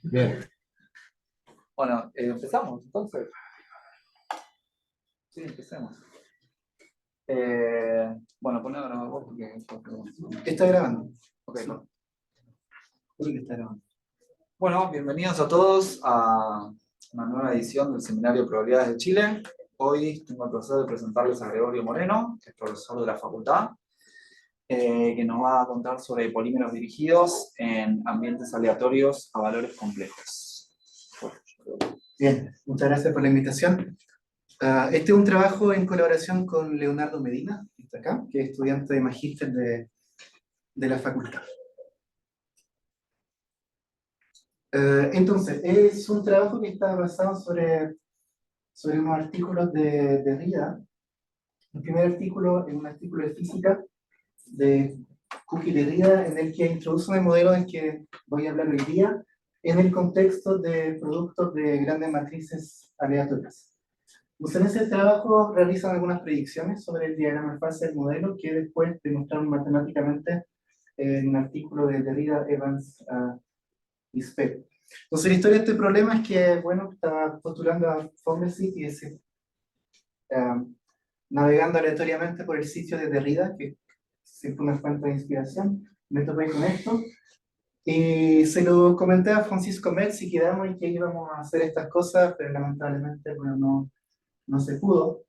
Bien. Bueno, empezamos entonces. Sí, empecemos. Bueno, ponlo a grabar vos porque ¿Está grabando? Ok, Sí, no. creo que está grabando. Bueno, bienvenidos a todos a una nueva edición del Seminario de Probabilidades de Chile. Hoy tengo el placer de presentarles a Gregorio Moreno, que es profesor de la facultad, que nos va a contar sobre polímeros dirigidos en ambientes aleatorios a valores complejos. Bien, muchas gracias por la invitación. Este es un trabajo en colaboración con Leonardo Medina, que está acá, que es estudiante de magíster de la facultad. Entonces, es un trabajo que está basado sobre unos artículos de Derrida. El primer artículo es un artículo de física de Cook y Derrida, en el que introduce el modelo del que voy a hablar hoy día, en el contexto de productos de grandes matrices aleatorias. Pues en ese trabajo realizan algunas predicciones sobre el diagrama de fase del modelo que después demostraron matemáticamente en un artículo de Derrida, Evans y Speck. Entonces la historia de este problema es que, bueno, estaba postulando a Fommersit y ese, navegando aleatoriamente por el sitio de Derrida, que siempre una fuente de inspiración, me topé con esto. Y se lo comenté a Francisco Metz y quedamos en que íbamos a hacer estas cosas, pero lamentablemente, bueno, no se pudo.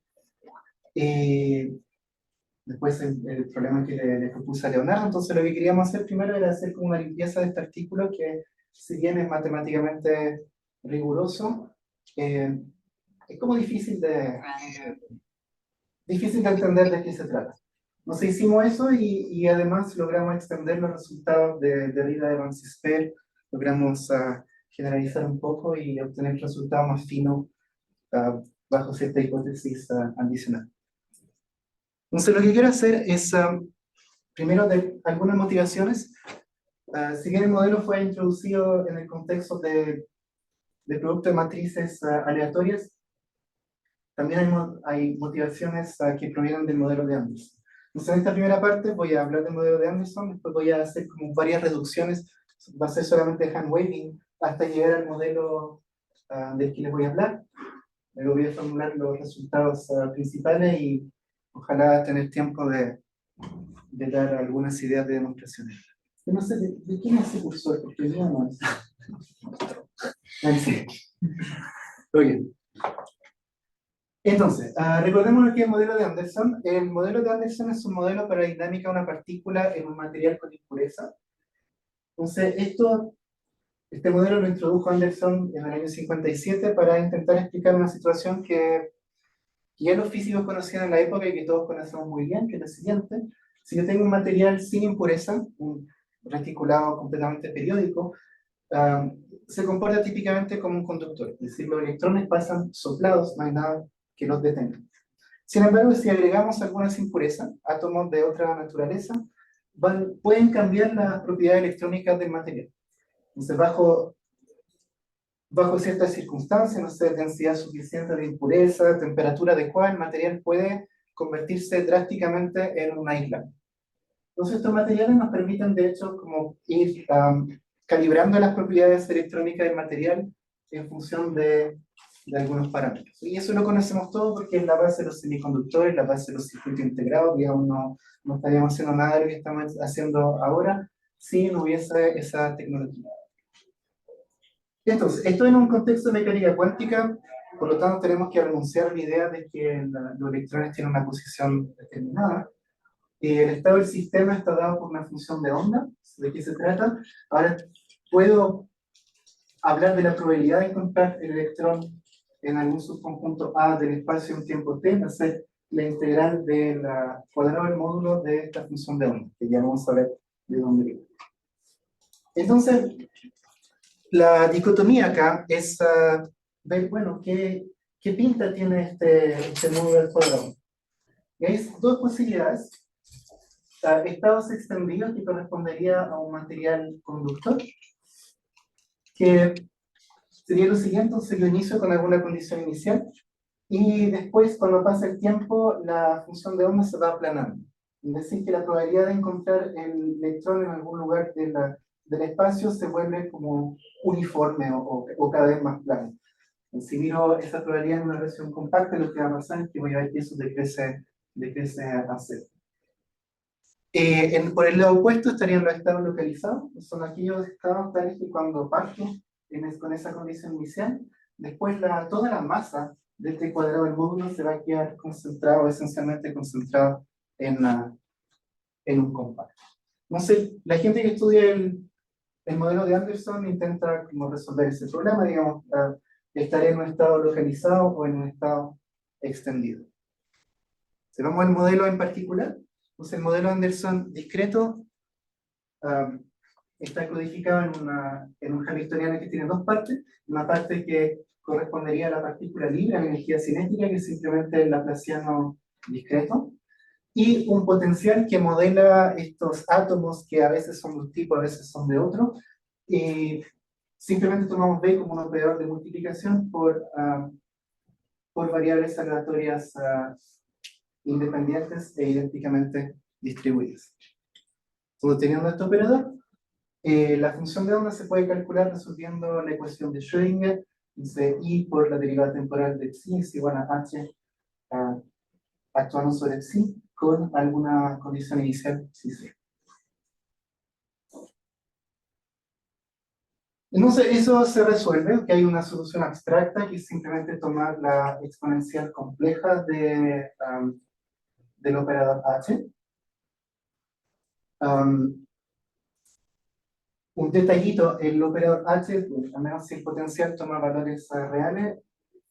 Después el problema que le propuse a Leonardo, entonces lo que queríamos hacer primero era hacer como una limpieza de este artículo que, si bien es matemáticamente riguroso, es como difícil de entender de qué se trata. Entonces hicimos eso y además logramos extender los resultados de Derrida, Evans y Speer, logramos generalizar un poco y obtener resultados más finos bajo cierta hipótesis adicional. Entonces lo que quiero hacer es, primero, de algunas motivaciones. Si bien el modelo fue introducido en el contexto de producto de matrices aleatorias, también hay motivaciones que provienen del modelo de Anderson. Entonces en esta primera parte voy a hablar del modelo de Anderson, después voy a hacer como varias reducciones, va a ser solamente hand waving hasta llegar al modelo del que les voy a hablar. Luego voy a formular los resultados principales y ojalá tener tiempo de dar algunas ideas de demostraciones. Yo no sé, ¿de quién es ese cursor? Porque yo no es. Sí. Oye. Entonces, recordemos lo que es el modelo de Anderson. El modelo de Anderson es un modelo para la dinámica de una partícula en un material con impureza. Entonces, este modelo lo introdujo Anderson en el año 57 para intentar explicar una situación que ya los físicos conocían en la época y que todos conocemos muy bien, que es la siguiente. Si yo tengo un material sin impureza, un reticulado completamente periódico, se comporta típicamente como un conductor, es decir, los electrones pasan soplados, no hay nada que los detenga. Sin embargo, si agregamos algunas impurezas, átomos de otra naturaleza, pueden cambiar las propiedades electrónicas del material. Entonces, bajo ciertas circunstancias, no sé, densidad suficiente de impureza, temperatura adecuada, el material puede convertirse drásticamente en una isla. Entonces estos materiales nos permiten de hecho como ir calibrando las propiedades electrónicas del material en función de algunos parámetros. Y eso lo conocemos todo porque es la base de los semiconductores, la base de los circuitos integrados, digamos, no estaríamos haciendo nada de lo que estamos haciendo ahora si no hubiese esa tecnología. Entonces, esto en un contexto de mecánica cuántica, por lo tanto tenemos que renunciar a la idea de que los electrones tienen una posición determinada. El estado del sistema está dado por una función de onda. ¿De qué se trata? Ahora puedo hablar de la probabilidad de encontrar el electrón en algún subconjunto A del espacio en tiempo t, hacer la integral del cuadrado del módulo de esta función de onda, que ya vamos a ver de dónde viene. Entonces, la dicotomía acá es ver, bueno, qué pinta tiene este módulo del cuadrado. Y hay dos posibilidades. Estados extendidos, que correspondería a un material conductor, que sería lo siguiente. Entonces yo inicio con alguna condición inicial y después, cuando pasa el tiempo, la función de onda se va aplanando. Es decir, que la probabilidad de encontrar el electrón en algún lugar del espacio se vuelve como uniforme o cada vez más plano. Si miro esa probabilidad en una región compacta, lo que va a pasar es que voy a ver que eso decrece a cero. Por el lado opuesto estarían los estados localizados, que son aquellos estados tales que cuando parto con esa condición inicial, después toda la masa de este cuadrado del módulo se va a quedar concentrado, esencialmente concentrado en un compacto. Entonces, la gente que estudia el modelo de Anderson intenta como resolver ese problema, digamos, estar en un estado localizado o en un estado extendido. Si vamos al modelo en particular, pues el modelo Anderson discreto está codificado en un hamiltoniano que tiene dos partes. Una parte que correspondería a la partícula libre, a la energía cinética, que es simplemente el laplaciano discreto, y un potencial que modela estos átomos que a veces son de un tipo, a veces son de otro, y simplemente tomamos B como un operador de multiplicación por variables aleatorias independientes e idénticamente distribuidas. Entonces, teniendo este operador, la función de onda se puede calcular resolviendo la ecuación de Schrödinger, dice I por la derivada temporal de psi es igual a h actuando sobre psi con alguna condición inicial psi. Entonces eso se resuelve, que hay una solución abstracta que es simplemente tomar la exponencial compleja del operador h. Un detallito, el operador h, pues, al menos si el potencial toma valores reales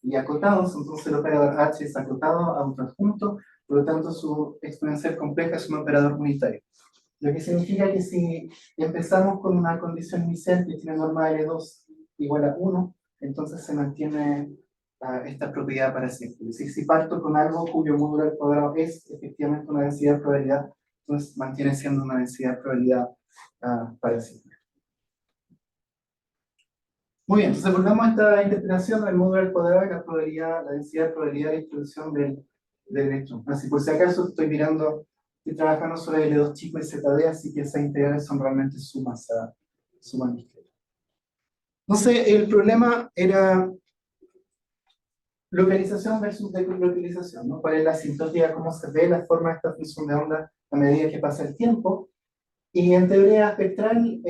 y acotados, entonces el operador h es acotado a un adjunto, por lo tanto su exponencial compleja es un operador unitario. Lo que significa que si empezamos con una condición inicial que tiene norma L2 igual a 1, entonces se mantiene esta propiedad para siempre. Es decir, si parto con algo cuyo módulo al cuadrado es efectivamente una densidad de probabilidad, entonces mantiene siendo una densidad de probabilidad para siempre. Muy bien, entonces volvamos a esta interpretación del módulo al cuadrado y la probabilidad, la densidad de probabilidad de distribución del electrón. Así por si acaso estoy trabajando sobre L2 chico y ZD, así que esas integrales son realmente sumas discretas. Entonces el problema era localización versus deslocalización, ¿no? ¿Cuál es la asintótica, cómo se ve la forma de esta función de onda a medida que pasa el tiempo? Y en teoría espectral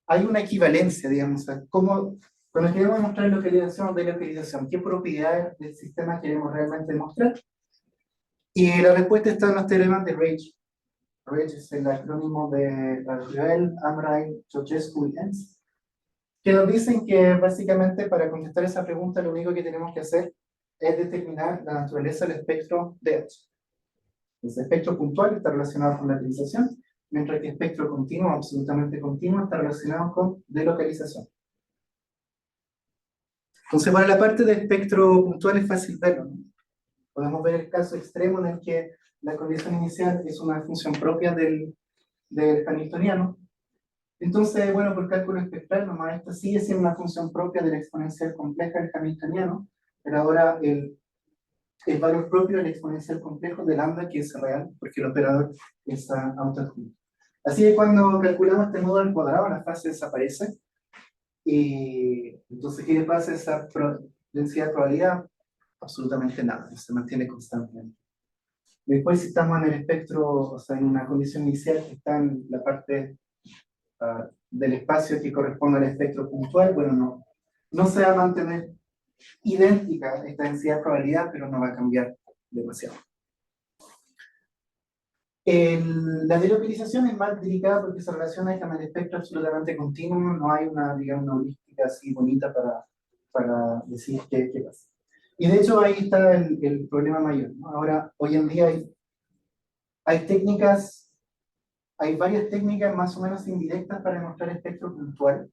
hay una equivalencia, digamos, a cómo, cuando queremos mostrar localización o delocalización, ¿qué propiedades del sistema queremos realmente mostrar? Y la respuesta está en los teoremas de Rage. Rage es el acrónimo de Joel, Amrain, Georgescu y Enz, que nos dicen que básicamente para contestar esa pregunta lo único que tenemos que hacer es determinar la naturaleza del espectro de H. El espectro puntual está relacionado con la localización, mientras que el espectro continuo, absolutamente continuo, está relacionado con delocalización. Entonces, para la parte de espectro puntual es fácil verlo, ¿no? Podemos ver el caso extremo en el que la condición inicial es una función propia del hamiltoniano. Entonces, bueno, por cálculo espectral, nomás esta sigue siendo una función propia de la exponencial compleja del hamiltoniano, pero ahora el valor propio del exponencial complejo de lambda, que es real, porque el operador está autoadjunto. Así que cuando calculamos este módulo al cuadrado, la fase desaparece. Y entonces, ¿qué le pasa a esa densidad de probabilidad? Absolutamente nada, se mantiene constantemente. Después, si estamos en el espectro, o sea, en una condición inicial que está en la parte del espacio que corresponde al espectro puntual, bueno, no se va a mantener idéntica esta densidad de probabilidad, pero no va a cambiar demasiado. La delocalización es más delicada porque se relaciona con el espectro absolutamente continuo, no hay digamos, una heurística así bonita para decir qué pasa. Y de hecho ahí está el problema mayor, ¿no? Ahora, hoy en día hay varias técnicas más o menos indirectas para demostrar espectro puntual,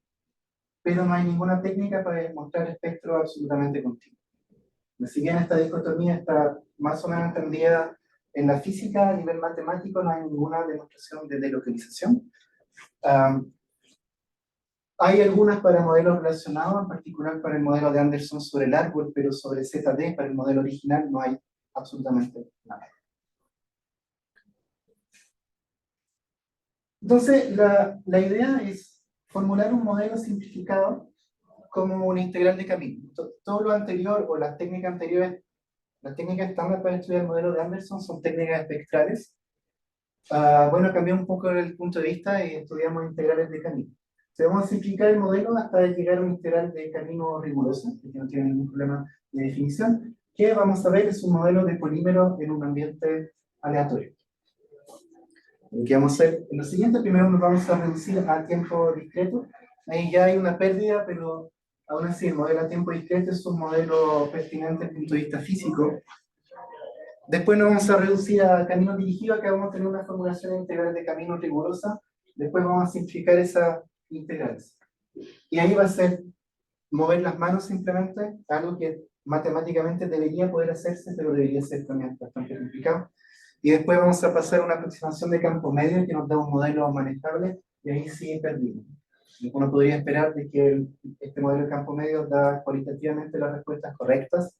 pero no hay ninguna técnica para demostrar espectro absolutamente continuo. Si bien esta dicotomía está más o menos entendida en la física a nivel matemático, no hay ninguna demostración de delocalización. Hay algunas para modelos relacionados, en particular para el modelo de Anderson sobre el árbol, pero sobre ZD, para el modelo original, no hay absolutamente nada. Entonces, la idea es formular un modelo simplificado como una integral de camino. Todo lo anterior o las técnicas anteriores, las técnicas estándar para estudiar el modelo de Anderson son técnicas espectrales. Bueno, cambié un poco el punto de vista y estudiamos integrales de camino. Entonces, vamos a simplificar el modelo hasta llegar a un integral de camino riguroso, que no tiene ningún problema de definición, que vamos a ver es un modelo de polímero en un ambiente aleatorio. Lo que vamos a hacer en lo siguiente, primero nos vamos a reducir a tiempo discreto. Ahí ya hay una pérdida, pero aún así el modelo a tiempo discreto es un modelo pertinente desde el punto de vista físico. Después nos vamos a reducir a camino dirigido, que vamos a tener una formulación integral de camino rigurosa. Después vamos a simplificar esas integrales. Y ahí va a ser mover las manos simplemente, algo que matemáticamente debería poder hacerse, pero debería ser también bastante complicado. Y después vamos a pasar a una aproximación de campo medio que nos da un modelo manejable, y ahí sí perdimos. Uno podría esperar de que este modelo de campo medio da cualitativamente las respuestas correctas,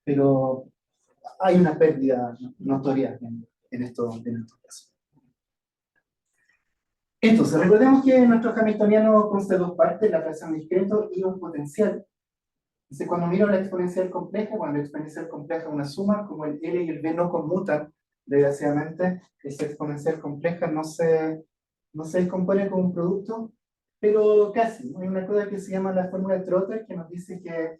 pero hay una pérdida notoria en estos casos. Entonces, recordemos que nuestro hamiltoniano consta de dos partes, la fracción discreto y un potencial. Entonces, cuando miro la exponencial compleja, cuando la exponencial compleja es una suma, como el L y el B no conmutan, desgraciadamente, esa exponencial compleja no se descompone como un producto, pero casi. Hay una cosa que se llama la fórmula de Trotter, que nos dice que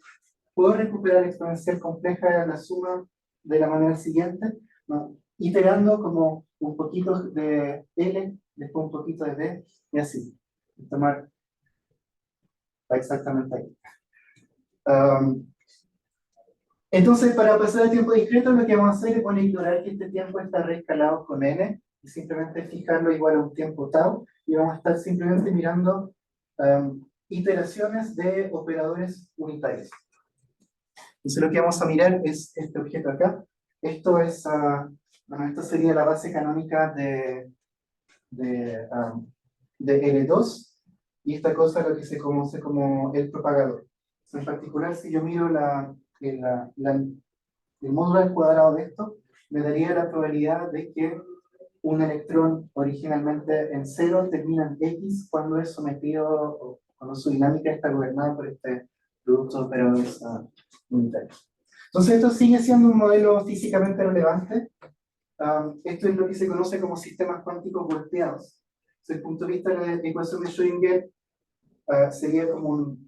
puedo recuperar la exponencial compleja de la suma de la manera siguiente, ¿no? Iterando como un poquito de L, después un poquito de B, y así. Tomar exactamente ahí. Entonces, para pasar el tiempo discreto, lo que vamos a hacer es ignorar que este tiempo está reescalado con n, y simplemente fijarlo igual a un tiempo tau, y vamos a estar simplemente mirando iteraciones de operadores unitarios. Entonces, lo que vamos a mirar es este objeto acá. Esto es, bueno, esto sería la base canónica de L2, y esta cosa es lo que se conoce como el propagador. En particular, si yo miro el módulo al cuadrado de esto, me daría la probabilidad de que un electrón originalmente en 0 termina en X cuando es sometido, o cuando su dinámica está gobernada por este producto de operadores unitarios. Entonces esto sigue siendo un modelo físicamente relevante. Esto es lo que se conoce como sistemas cuánticos golpeados. Desde el punto de vista de la ecuación de Schrödinger, sería como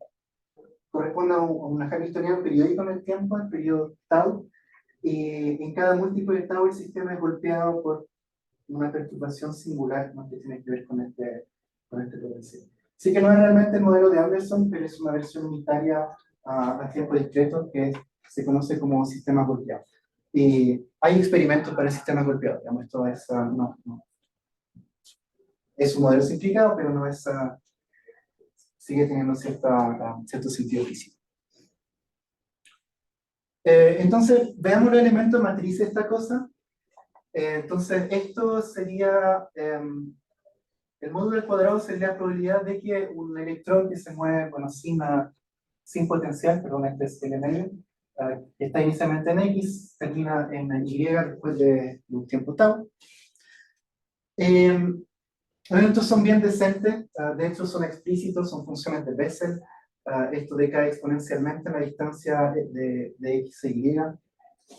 corresponde a una hamiltoniano periódico en el tiempo, el periodo tau, y en cada múltiplo de tau el sistema es golpeado por una perturbación singular, ¿no?, que tiene que ver con este potencial. Así que no es realmente el modelo de Anderson, pero es una versión unitaria a tiempo discreto que se conoce como sistemas golpeados. Y hay experimentos para sistemas golpeados, digamos, esto es, es un modelo simplificado, pero no es, sigue teniendo cierto sentido físico. Entonces, veamos los elementos matriz de esta cosa. Entonces, esto sería, el módulo al cuadrado sería la probabilidad de que un electrón que se mueve, bueno, sin potencial, perdón, este es el medio, que está inicialmente en X, termina en Y después de un tiempo tau. Los elementos son bien decentes, de hecho son explícitos, son funciones de Bessel. Esto decae exponencialmente a la distancia de X e Y.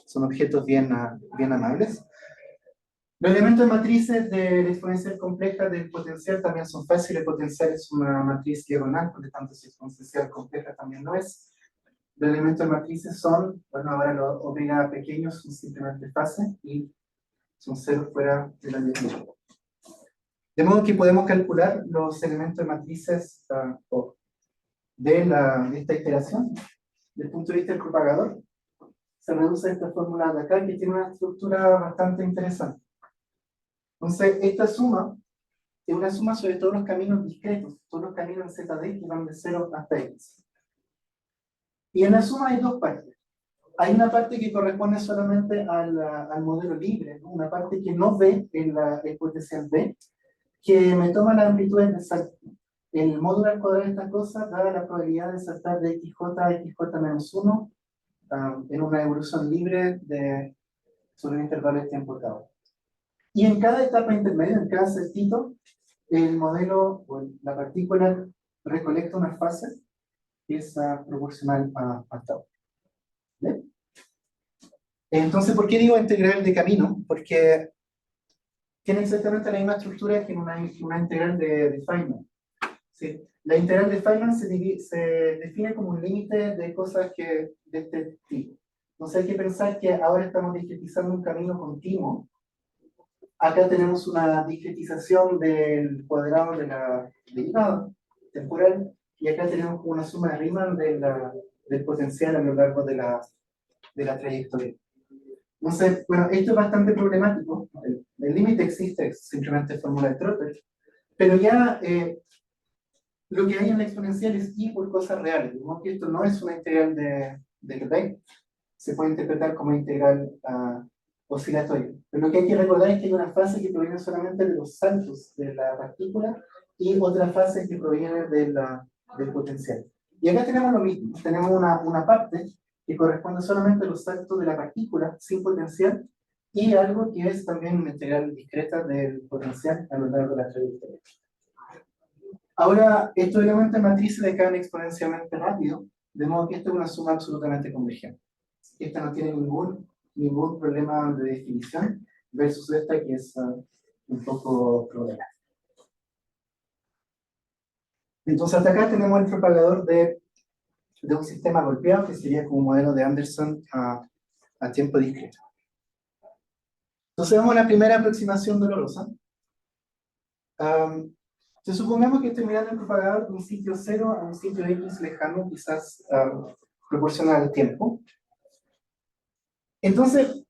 Son objetos bien amables. Los elementos de matrices de la exponencial compleja del potencial también son fáciles. El potencial es una matriz diagonal, por lo tanto, si es exponencial compleja también lo es. Los elementos de matrices son, bueno, ahora los omega pequeños son simplemente fase y son ceros fuera de la misma. De modo que podemos calcular los elementos de matrices de esta iteración. Desde el punto de vista del propagador, se reduce a esta fórmula de acá, que tiene una estructura bastante interesante. Entonces, esta suma es una suma sobre todos los caminos discretos, todos los caminos en ZD que van de 0 hasta X. Y en la suma hay dos partes. Hay una parte que corresponde solamente al modelo libre, ¿no? Una parte que no ve en el potencial B, que me toma las amplitudes de salto. El módulo al cuadrado de esta cosa da la probabilidad de saltar de XJ a XJ-1 en una evolución libre sobre un intervalo de tiempo tau. Y en cada etapa intermedia, en cada saltito, el modelo o la partícula recolecta una fase que es proporcional a tau. ¿Vale? Entonces, ¿por qué digo integral de camino? Porque tiene exactamente la misma estructura que una integral de Feynman. ¿Sí? La integral de Feynman se define como un límite de cosas de este tipo. Entonces hay que pensar que ahora estamos discretizando un camino continuo. Acá tenemos una discretización del cuadrado de la derivada temporal, y acá tenemos una suma de Riemann del potencial a lo largo de la trayectoria. Entonces, bueno, esto es bastante problemático. El límite existe, es simplemente fórmula de Trotter, pero ya lo que hay en la exponencial es y por cosas reales. Digamos que esto no es una integral de Lebesgue, se puede interpretar como integral oscilatoria. Pero lo que hay que recordar es que hay una fase que proviene solamente de los saltos de la partícula y otra fase que proviene del potencial. Y acá tenemos lo mismo, tenemos una parte que corresponde solamente a los saltos de la partícula sin potencial y algo que es también una integral discreta del potencial a lo largo de la trayectoria. Ahora, estos elementos de matrices decaen exponencialmente rápido, de modo que esta es una suma absolutamente convergente. Esta no tiene ningún problema de definición, versus esta que es un poco problemática. Entonces, hasta acá tenemos el propagador de un sistema golpeado, que sería como un modelo de Anderson a tiempo discreto. Entonces, vemos la primera aproximación dolorosa. Si supongamos que estoy mirando el propagador de un sitio 0 a un sitio X lejano, quizás proporcional al tiempo. Entonces,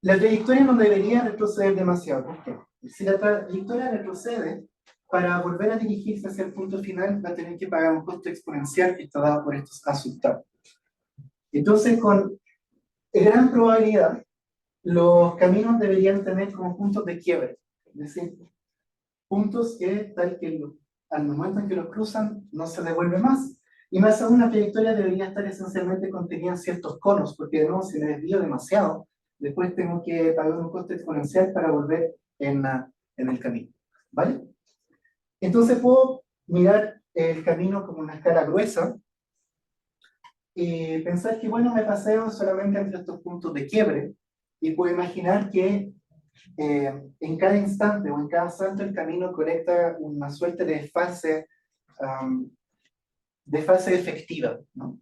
la trayectoria no debería retroceder demasiado. ¿Por qué? Si la trayectoria retrocede, para volver a dirigirse hacia el punto final, va a tener que pagar un costo exponencial que está dado por estos asustados. Entonces, con gran probabilidad, los caminos deberían tener como puntos de quiebre. Es decir, puntos que, tal que al momento en que los cruzan, no se devuelve más. Y más aún, la trayectoria debería estar esencialmente contenida en ciertos conos, porque de nuevo, si me desvío demasiado, después tengo que pagar un costo exponencial para volver en el camino. ¿Vale? Entonces puedo mirar el camino como una escala gruesa y pensar que, bueno, me paseo solamente entre estos puntos de quiebre, y puedo imaginar que en cada instante o en cada salto el camino conecta una suerte de fase efectiva, ¿no?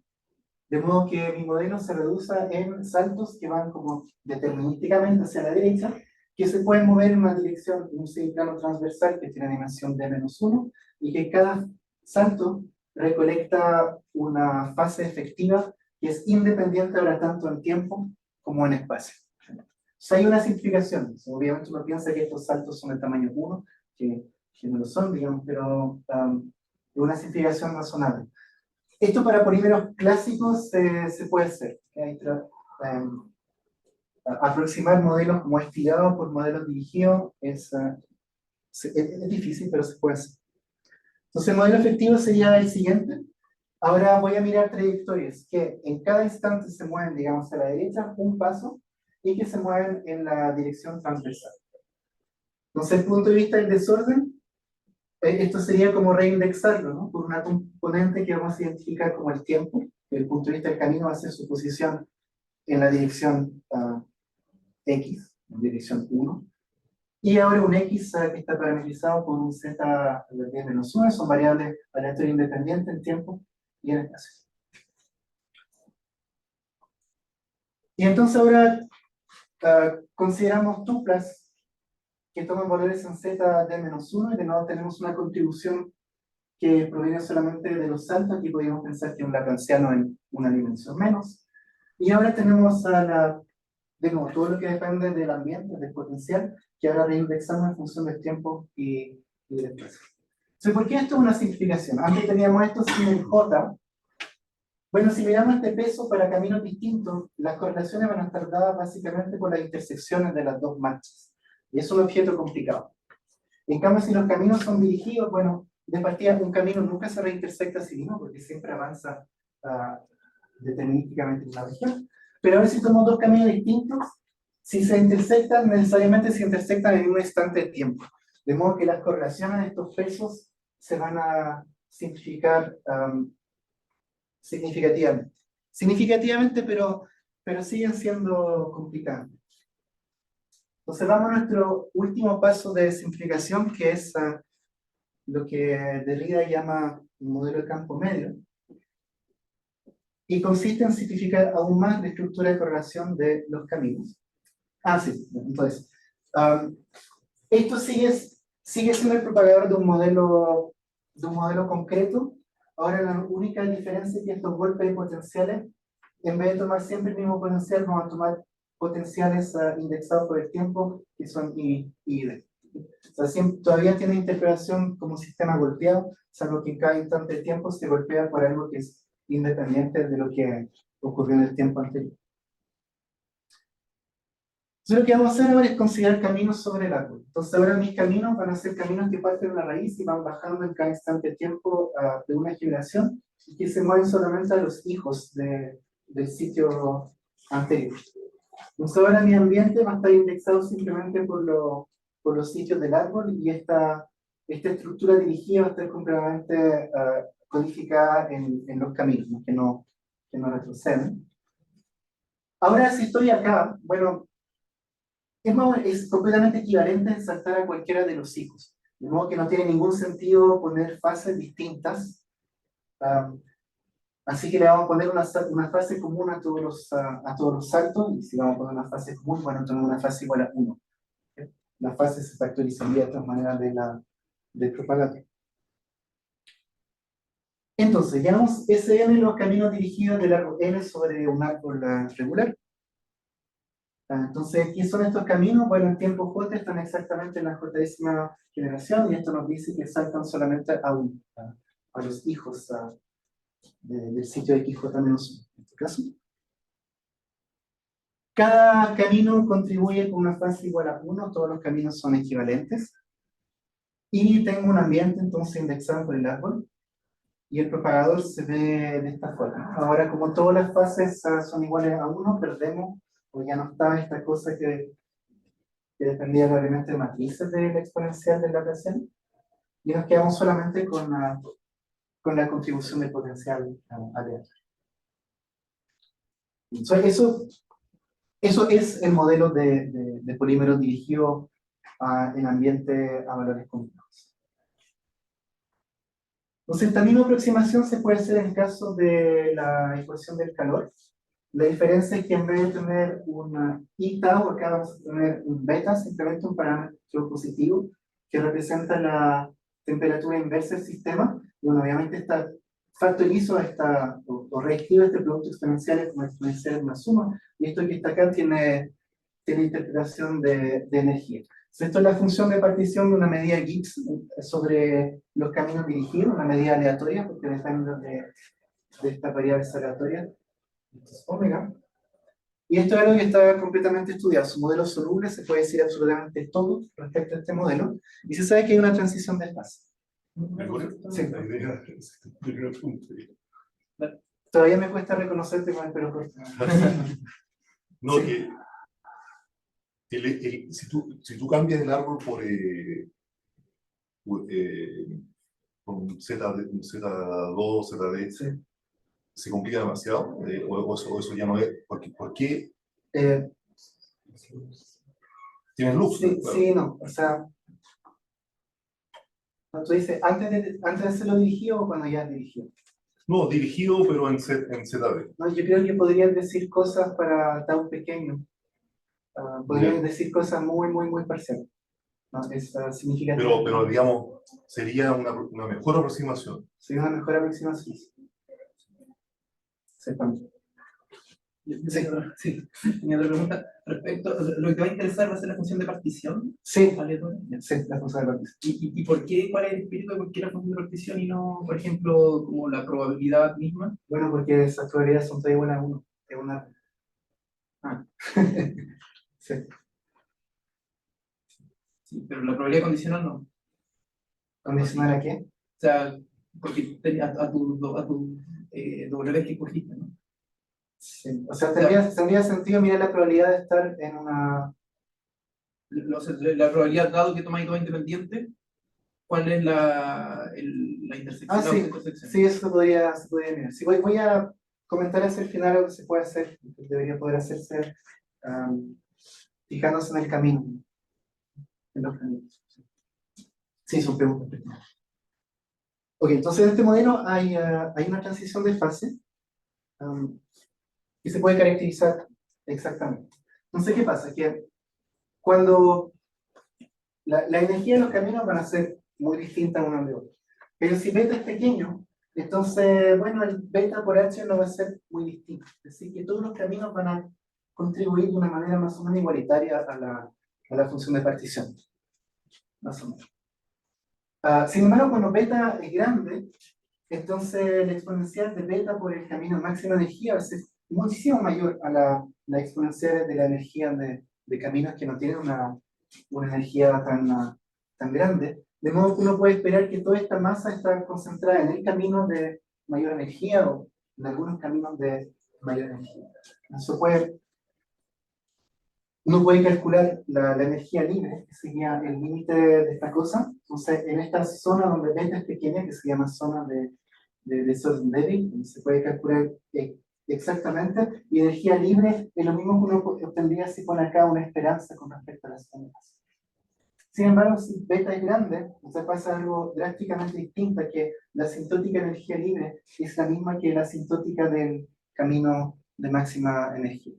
De modo que mi modelo se reduce en saltos que van como determinísticamente hacia la derecha, que se pueden mover en una dirección, en un semiplano transversal que tiene dimensión de -1, y que cada salto recolecta una fase efectiva que es independiente ahora tanto en tiempo como en espacio. O sea, hay una simplificación. Obviamente uno piensa que estos saltos son de tamaño 1, que no lo son, digamos, pero es una simplificación razonable. Esto para polímeros clásicos se puede hacer. Aproximar modelos como estirado por modelos dirigidos es difícil, pero se puede hacer. Entonces el modelo efectivo sería el siguiente. Ahora voy a mirar trayectorias que en cada instante se mueven, digamos, a la derecha un paso y que se mueven en la dirección transversal. Entonces, desde el punto de vista del desorden, esto sería como reindexarlo, ¿no? Por una componente que vamos a identificar como el tiempo. Desde el punto de vista del camino va a ser su posición en la dirección X, en dirección 1. Y ahora un X que está parametrizado con un Z de 10 menos 1, son variables aleatorias independientes en tiempo y en espacio. Y entonces ahora consideramos tuplas que toman valores en Z de menos 1, y de nuevo tenemos una contribución que proviene solamente de los saltos. Aquí podríamos pensar que un lacranciano en una dimensión menos. Y ahora tenemos de nuevo, todo lo que depende del ambiente, del potencial, que ahora reindexamos en función del tiempo y del espacio. Entonces, ¿por qué esto es una simplificación? Antes teníamos esto sin el J. Bueno, si miramos este peso para caminos distintos, las correlaciones van a estar dadas básicamente por las intersecciones de las dos marchas. Y es un objeto complicado. En cambio, si los caminos son dirigidos, bueno, de partida un camino nunca se reintersecta a sí mismo, porque siempre avanza determinísticamente en una región. Pero a ver si tomamos dos caminos distintos, si se intersectan, necesariamente se intersectan en un instante de tiempo. De modo que las correlaciones de estos pesos se van a simplificar significativamente. Significativamente, pero siguen siendo complicadas. Entonces vamos a nuestro último paso de simplificación, que es lo que Derrida llama un modelo de campo medio, y consiste en simplificar aún más la estructura de correlación de los caminos. Sí, entonces, esto sigue siendo el propagador de un modelo concreto. Ahora la única diferencia es que estos golpes de potenciales, en vez de tomar siempre el mismo potencial, vamos a tomar potenciales indexados por el tiempo, que son I y D. O sea, todavía tiene interpretación como sistema golpeado, salvo que en cada instante de tiempo se golpea por algo que es independiente de lo que ocurrió en el tiempo anterior. Entonces lo que vamos a hacer ahora es considerar caminos sobre el árbol. Entonces ahora mis caminos van a ser caminos que parten de una raíz y van bajando en cada instante de tiempo de una generación y que se mueven solamente a los hijos del sitio anterior. Entonces ahora mi ambiente va a estar indexado simplemente por los sitios del árbol y esta estructura dirigida va a estar completamente codificada en los caminos, que no retroceden. Ahora si estoy acá, bueno, es completamente equivalente en saltar a cualquiera de los hijos, de modo que no tiene ningún sentido poner fases distintas. Así que le vamos a poner una fase común a todos los saltos, y si vamos a poner una fase común, bueno, tenemos una fase igual a 1. La fase se factorizaría de todas maneras del propagante. Entonces, llamamos Sn los caminos dirigidos del árbol n sobre un árbol regular. Entonces, ¿qué son estos caminos? Bueno, en tiempo j están exactamente en la j-ª generación, y esto nos dice que saltan solamente a los hijos del sitio de xj-1, en este caso. Cada camino contribuye con una fase igual a 1, todos los caminos son equivalentes. Y tengo un ambiente entonces indexado por el árbol, y el propagador se ve de esta forma. Ahora, como todas las fases son iguales a 1, perdemos, o ya no está esta cosa que dependía del elemento de matrices de la exponencial de Laplaciano, y nos quedamos solamente con la contribución del potencial aleatorio. Eso es el modelo de polímero dirigido en ambiente a valores complejos. Entonces, esta misma aproximación se puede hacer en el caso de la ecuación del calor. La diferencia es que en vez de tener una i tau, acá vamos a tener un beta, simplemente un parámetro positivo que representa la temperatura inversa del sistema. Y bueno, obviamente factorizo o reescribo este producto exponencial como exponencial de una suma, y esto que está acá tiene interpretación de energía. Esto es la función de partición de una medida Gibbs sobre los caminos dirigidos, una medida aleatoria, porque depende de esta variable aleatoria. Esto es omega. Y esto es algo que está completamente estudiado. Su modelo soluble, se puede decir absolutamente todo respecto a este modelo, y se sabe que hay una transición de fase. Sí. Todavía me cuesta reconocerte con el pelo corto. No, sí. Si tú cambias el árbol por un Z2, ZD, sí, ¿se complica demasiado? ¿O eso ya no es? ¿Por qué? ¿Tienes luz? Sí, claro. Sí, no. O sea, tú dices, ¿antes de hacerlo dirigido o cuando ya es dirigido? No, dirigido, pero en ZD. No, yo creo que podrías decir cosas para tau pequeño. Podrías decir cosas muy, muy, muy parciales. No, es significativo. Pero digamos, sería una mejor aproximación. Sería una mejor aproximación. Exactamente. Sí, tenía otra pregunta respecto a lo que te va a interesar va a ser la función de partición. Sí, aleatoria. sí, la función de partición. ¿Y por qué, cuál es el espíritu de por qué la función de partición y no, por ejemplo, como la probabilidad misma? Bueno, porque esas probabilidades son todas iguales a 1. Es una... Sí. Sí, pero la probabilidad condicional no. ¿Condicional a qué? O sea, porque a tu W que cogiste, ¿no? Sí. O sea, tendría sentido mirar la probabilidad de estar en una la probabilidad, dado que tomáis dos independientes, ¿cuál es la intersección? Ah, la sí, intersección? sí, eso se podría mirar. Sí, voy a comentar hacia el final algo que se puede hacer, que debería poder hacerse fijándose en el camino, en los caminos. Sí, son preguntas. Ok, entonces en este modelo hay una transición de fase que se puede caracterizar exactamente. Entonces, ¿qué pasa? Que cuando la energía de los caminos van a ser muy distinta una de otra. Pero si beta es pequeño, entonces, bueno, el beta por h no va a ser muy distinto. Es decir, que todos los caminos van a contribuir de una manera más o menos igualitaria a la función de partición. Más o menos. Sin embargo, cuando beta es grande, entonces el exponencial de beta por el camino de máxima energía va a ser muchísimo mayor a la exponencial de la energía de caminos que no tienen una energía tan grande. De modo que uno puede esperar que toda esta masa está concentrada en el camino de mayor energía o en algunos caminos de mayor energía. Uno puede calcular la energía libre, que sería el límite de esta cosa. Entonces, en esta zona donde beta es pequeña, que se llama zona de desorden débil, donde se puede calcular exactamente, y energía libre es lo mismo que uno obtendría si pone acá una esperanza con respecto a las ondas. Sin embargo, si beta es grande, entonces pasa algo drásticamente distinto, que la asintótica de energía libre es la misma que la asintótica del camino de máxima energía.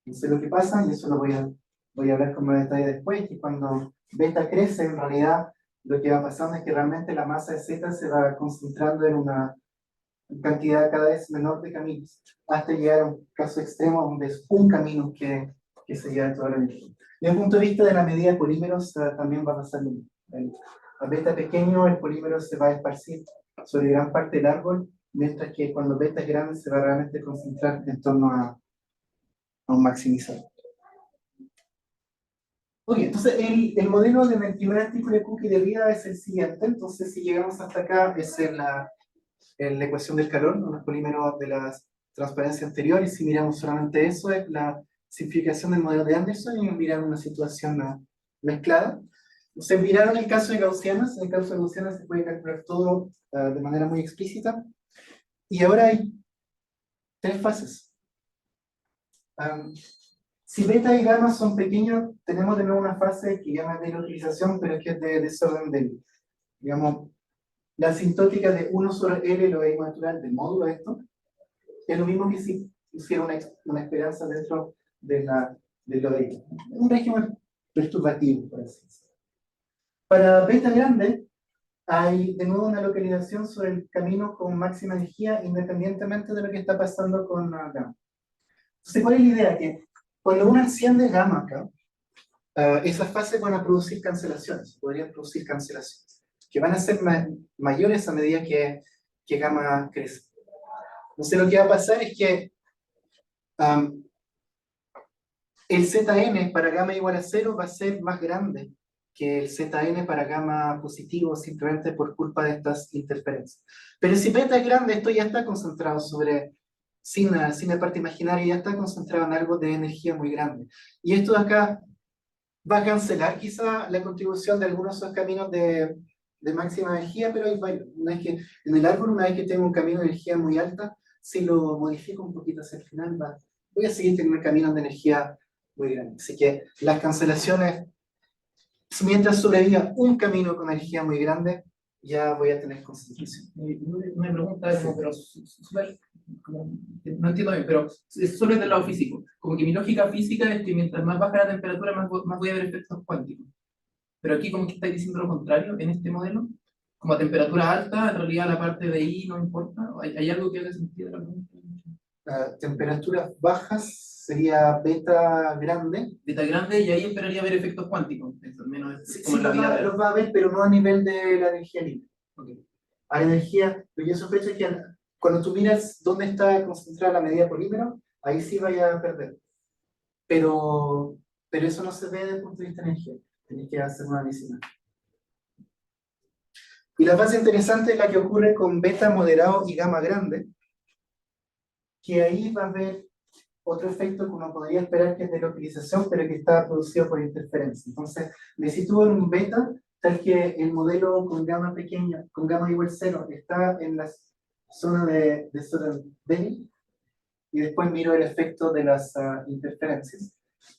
Entonces lo que pasa, y eso lo voy a hablar con más detalle después, que cuando beta crece, en realidad lo que va pasando es que realmente la masa de Z se va concentrando en una cantidad cada vez menor de caminos, hasta llegar a un caso extremo donde es un camino que se lleva toda la energía. Desde el punto de vista de la medida de polímeros, también va a pasar lo mismo. A beta pequeño, el polímero se va a esparcir sobre gran parte del árbol, mientras que cuando beta es grande se va a realmente concentrar en torno a un maximizador. Ok, entonces el modelo de primer artículo de Cook y de vida es el siguiente. Entonces, si llegamos hasta acá, es en la ecuación del calor, los polímeros de la transparencia anterior, y si miramos solamente eso, es la simplificación del modelo de Anderson, y miraron una situación mezclada. Entonces, miraron el caso de gaussianas. En el caso de gaussianas se puede calcular todo de manera muy explícita. Y ahora hay tres fases. Si beta y gamma son pequeños, tenemos de nuevo una fase que llama de utilización, pero que es de desorden del, digamos, la asintótica de 1 sobre L logaritmo natural del módulo de esto, es lo mismo que si pusiera una esperanza dentro del logaritmo. Un régimen perturbativo, por así decirlo. Para beta grande, hay de nuevo una localización sobre el camino con máxima energía, independientemente de lo que está pasando con la gamma. Entonces, ¿cuál es la idea? Que cuando uno enciende gamma acá, esas fases van a producir cancelaciones, podrían producir cancelaciones, que van a ser mayores a medida que gamma crece. Entonces lo que va a pasar es que el Zn para gamma igual a 0 va a ser más grande que el Zn para gamma positivo, simplemente por culpa de estas interferencias. Pero si beta es grande, esto ya está concentrado sin la parte imaginaria, ya está concentrado en algo de energía muy grande. Y esto de acá va a cancelar quizá la contribución de algunos de esos caminos de máxima energía, pero hay varios. En el árbol, una vez que tengo un camino de energía muy alta, si lo modifico un poquito hacia el final, voy a seguir teniendo caminos de energía muy grandes. Así que las cancelaciones, mientras sobreviva un camino con energía muy grande, ya voy a tener concentración. Una pregunta, pero súper, no entiendo bien, pero es solo del lado físico. Como que mi lógica física es que mientras más baja la temperatura, más voy a ver efectos cuánticos. Pero aquí como que estáis diciendo lo contrario, en este modelo, como a temperatura alta, en realidad la parte de I no importa. ¿Hay algo que haga sentido la pregunta? Temperaturas bajas sería beta grande. Beta grande, y ahí esperaría ver efectos cuánticos. Al menos Sí, como en la vida real. los va a ver, pero no a nivel de la energía libre. Okay. A energía, lo que yo sospecho es que cuando tú miras dónde está concentrada la medida polímero, ahí sí vaya a perder. Pero eso no se ve desde el punto de vista de energía. Tienes que hacer una análisis. Y la fase interesante es la que ocurre con beta moderado y gamma grande, que ahí va a haber otro efecto que uno podría esperar que es de localización, pero que está producido por interferencia. Entonces, me sitúo en un beta, tal que el modelo con gamma pequeña, con gamma igual 0, está en la zona de Soden-Bell, y después miro el efecto de las interferencias,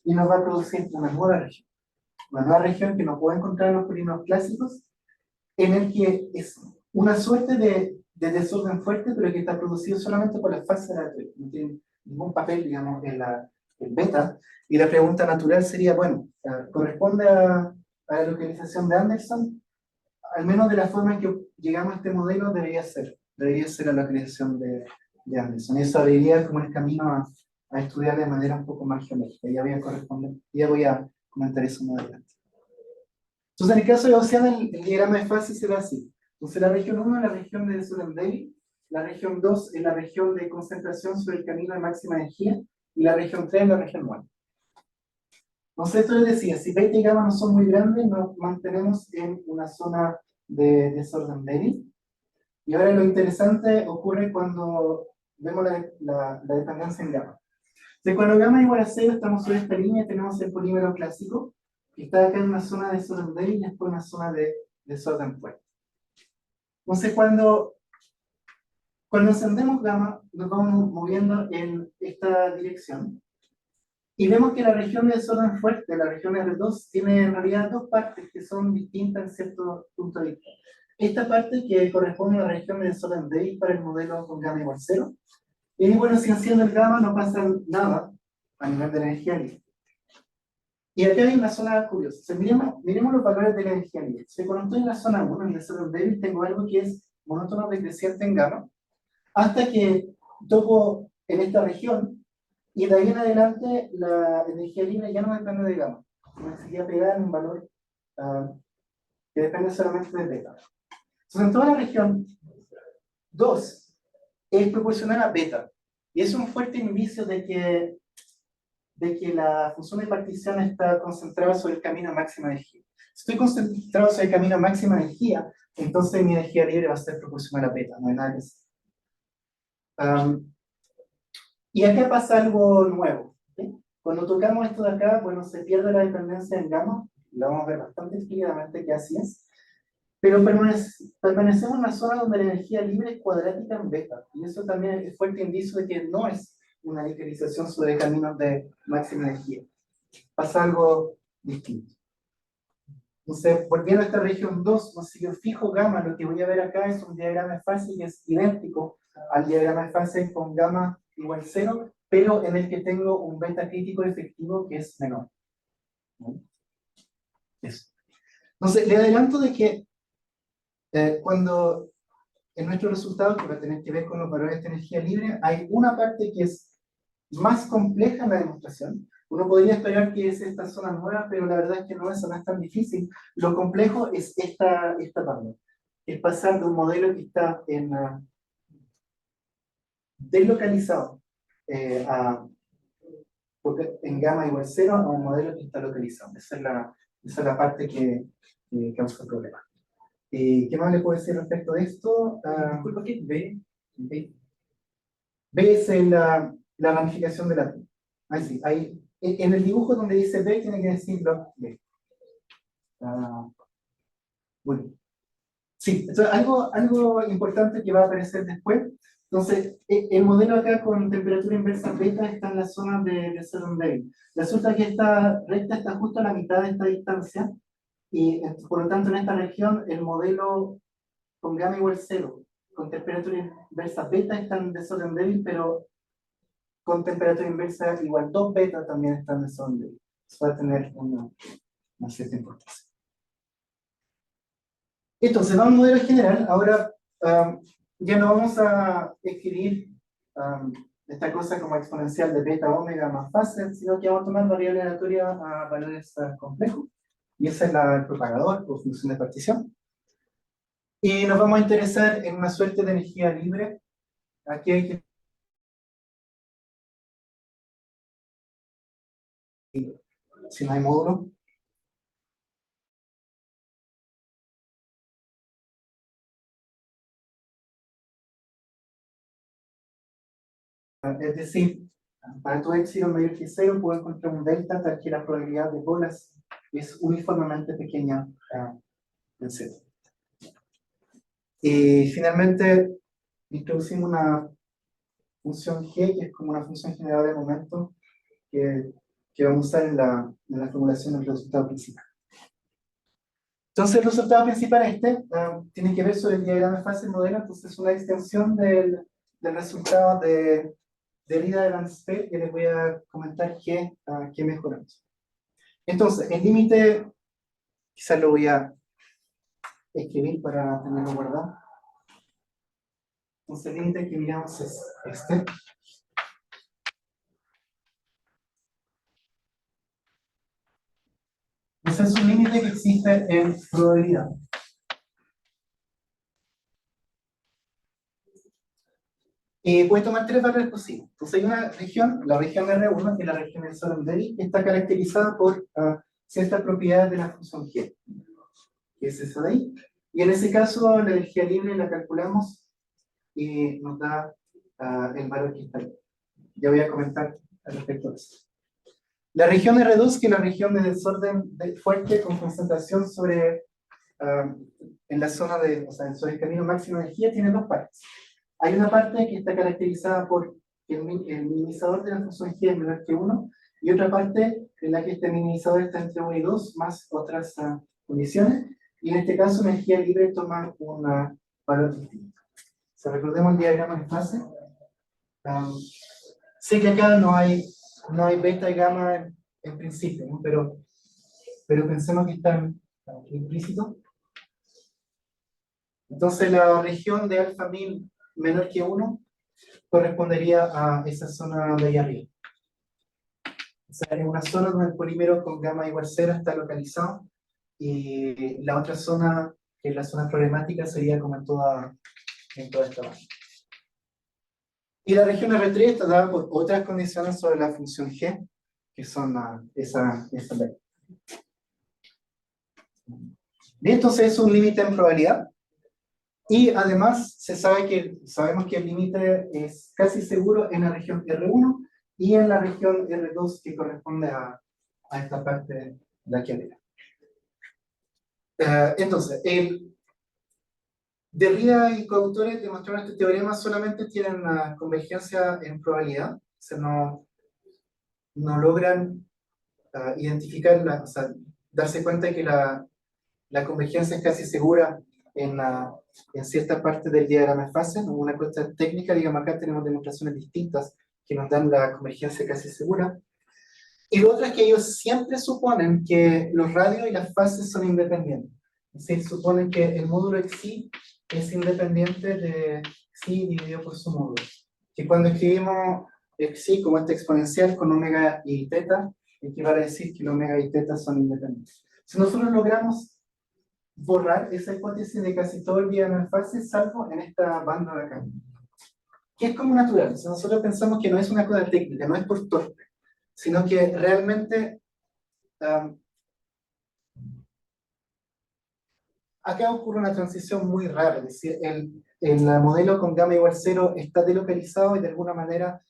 y nos va a producir una nueva región que no puedo encontrar en los polímeros clásicos, en el que es una suerte de desorden fuerte, pero que está producido solamente por la fase de la teoría. No tiene ningún papel, digamos, en beta. Y la pregunta natural sería, bueno, ¿corresponde a la localización de Anderson? Al menos de la forma en que llegamos a este modelo debería ser la localización de Anderson. Y eso abriría como el camino a estudiar de manera un poco más geométrica. Ya voy a comentar eso más adelante. Entonces, en el caso de Gaussian, el diagrama de fase será así. Entonces, la región 1 es la región de Soden-Daly, la región 2 es la región de concentración sobre el camino de máxima energía, y la región 3 es la región 9. Entonces, esto les decía, si beta y gamma no son muy grandes, nos mantenemos en una zona de desorden Daly. Y ahora lo interesante ocurre cuando vemos la dependencia en gamma. Entonces, cuando gamma es igual a 0, estamos sobre esta línea y tenemos el polímero clásico, que está acá en una zona de desorden débil y después en una zona de desorden fuerte. Entonces, cuando encendemos gamma, nos vamos moviendo en esta dirección. Y vemos que la región de desorden fuerte, la región R2, tiene en realidad dos partes que son distintas en cierto punto de vista. Esta parte que corresponde a la región de desorden débil para el modelo con gamma igual 0. Y bueno, si enciendo el gamma no pasa nada a nivel de la energía libre. Y acá hay una zona curiosa. O sea, miremos los valores de la energía libre. Si cuando estoy en la zona 1, en el desorden débil, tengo algo que es monótono decreciente en gamma, hasta que toco en esta región, y de ahí en adelante la energía libre ya no depende de gamma. Me seguía pegada en un valor que depende solamente de beta. Entonces, en toda la región 2 es proporcional a beta. Y es un fuerte indicio de que la función de partición está concentrada sobre el camino a máxima energía. Si estoy concentrado sobre el camino a máxima energía, entonces mi energía libre va a ser proporcional a beta, no hay nada que hacer. Y acá pasa algo nuevo. ¿Sí? Cuando tocamos esto de acá, bueno, se pierde la dependencia en gamma, lo vamos a ver bastante explícitamente que así es, pero permanecemos en una zona donde la energía libre es cuadrática en beta, y eso también es fuerte indicio de que no es una linearización sobre caminos de máxima energía. Pasa algo distinto. Entonces, volviendo a esta región 2, si yo fijo gamma, lo que voy a ver acá es un diagrama de fase que es idéntico al diagrama de fase con gamma igual 0, pero en el que tengo un beta crítico efectivo que es menor. Eso. Entonces, le adelanto de que cuando en nuestro resultado, que va a tener que ver con los valores de energía libre, hay una parte que es más compleja en la demostración. Uno podría esperar que es esta zona nueva, pero la verdad es que no, eso no es tan difícil. Lo complejo es esta parte. Es pasar de un modelo que está deslocalizado en gamma igual 0 a un modelo que está localizado. Esa es la parte que causa problemas. ¿Qué más le puedo decir respecto de esto? Disculpa, ¿qué es B? B es la ramificación de la T. Ahí sí, ahí, en el dibujo donde dice B tiene que decir block B. Bueno. Sí, entonces algo importante que va a aparecer después. Entonces, el modelo acá con temperatura inversa beta está en la zona de Soden-Daly. Resulta que esta recta está justo a la mitad de esta distancia, y por lo tanto en esta región el modelo con gamma igual 0, con temperatura inversa beta está en Soden-Daly, pero con temperatura inversa igual 2 beta también está en Soden-Daly. Eso va a tener una cierta importancia. Entonces, vamos al modelo general. Ahora ya no vamos a escribir esta cosa como exponencial de beta omega más fácil, sino que vamos a tomar variable aleatoria a valores complejos. Y ese es el propagador o función de partición. Y nos vamos a interesar en una suerte de energía libre. Aquí hay que... Si no hay módulo. Es decir, Para todo epsilon mayor que 0 puedo encontrar un delta tal que la probabilidad de bolas es uniformemente pequeña en Z. Y finalmente introducimos una función G, que es como una función generadora de momentos que vamos a usar en la formulación del resultado principal. Entonces el resultado principal tiene que ver sobre el diagrama de fase modelo, entonces es una extensión del resultado de Derrida de Van Spel, que les voy a comentar qué mejoramos. Entonces, el límite, quizás lo voy a escribir para tenerlo guardado. Entonces, el límite que miramos es este. Ese es un límite que existe en probabilidad. Puede tomar tres valores posibles. Entonces hay una región, la región R1, que es la región del Soranderi, que está caracterizada por ciertas propiedades de la función G, que es esa de ahí. Y en ese caso la energía libre la calculamos y nos da el valor que está ahí. Ya voy a comentar al respecto de eso. La región R2, que es la región de desorden fuerte con concentración en la zona sobre el camino máximo de energía, tiene dos partes. Hay una parte que está caracterizada por el minimizador de la función G es menor que 1, y otra parte en la que este minimizador está entre 1 y 2, más otras condiciones, y en este caso la energía libre toma un valor distinto. Si recordemos el diagrama de fase, sé que acá no hay beta y gamma en principio, ¿no? pero pensemos que están implícitos. Entonces la región de alfa 1000 menor que 1 correspondería a esa zona de ahí arriba. O sea, es una zona donde el polímero con gamma igual 0 está localizado, y la otra zona, que es la zona problemática, sería como en toda esta banda. Y la región R3 está dada por otras condiciones sobre la función G, que son esa ley. Bien, entonces es un límite en probabilidad. Y además sabemos que el límite es casi seguro en la región R1 y en la región R2, que corresponde a esta parte de aquí arriba. Entonces, Derrida y coautores demostraron este teorema solamente tienen una convergencia en probabilidad, o sea, no logran identificar, darse cuenta de que la convergencia es casi segura en cierta parte del diagrama de fase. Una cosa técnica, digamos, acá tenemos demostraciones distintas que nos dan la convergencia casi segura. Y lo otro es que ellos siempre suponen que los radios y las fases son independientes. Es decir, suponen que el módulo xi es independiente de xi dividido por su módulo. Que cuando escribimos xi como este exponencial con omega y teta, equivale a decir que el omega y teta son independientes. Si nosotros logramos borrar esa hipótesis de casi todo el diagrama de fase, salvo en esta banda de acá, que es como natural. O sea, nosotros pensamos que no es una cosa técnica, no es por torpe, sino que realmente acá ocurre una transición muy rara. Es decir, el modelo con gamma igual 0 está delocalizado y de alguna manera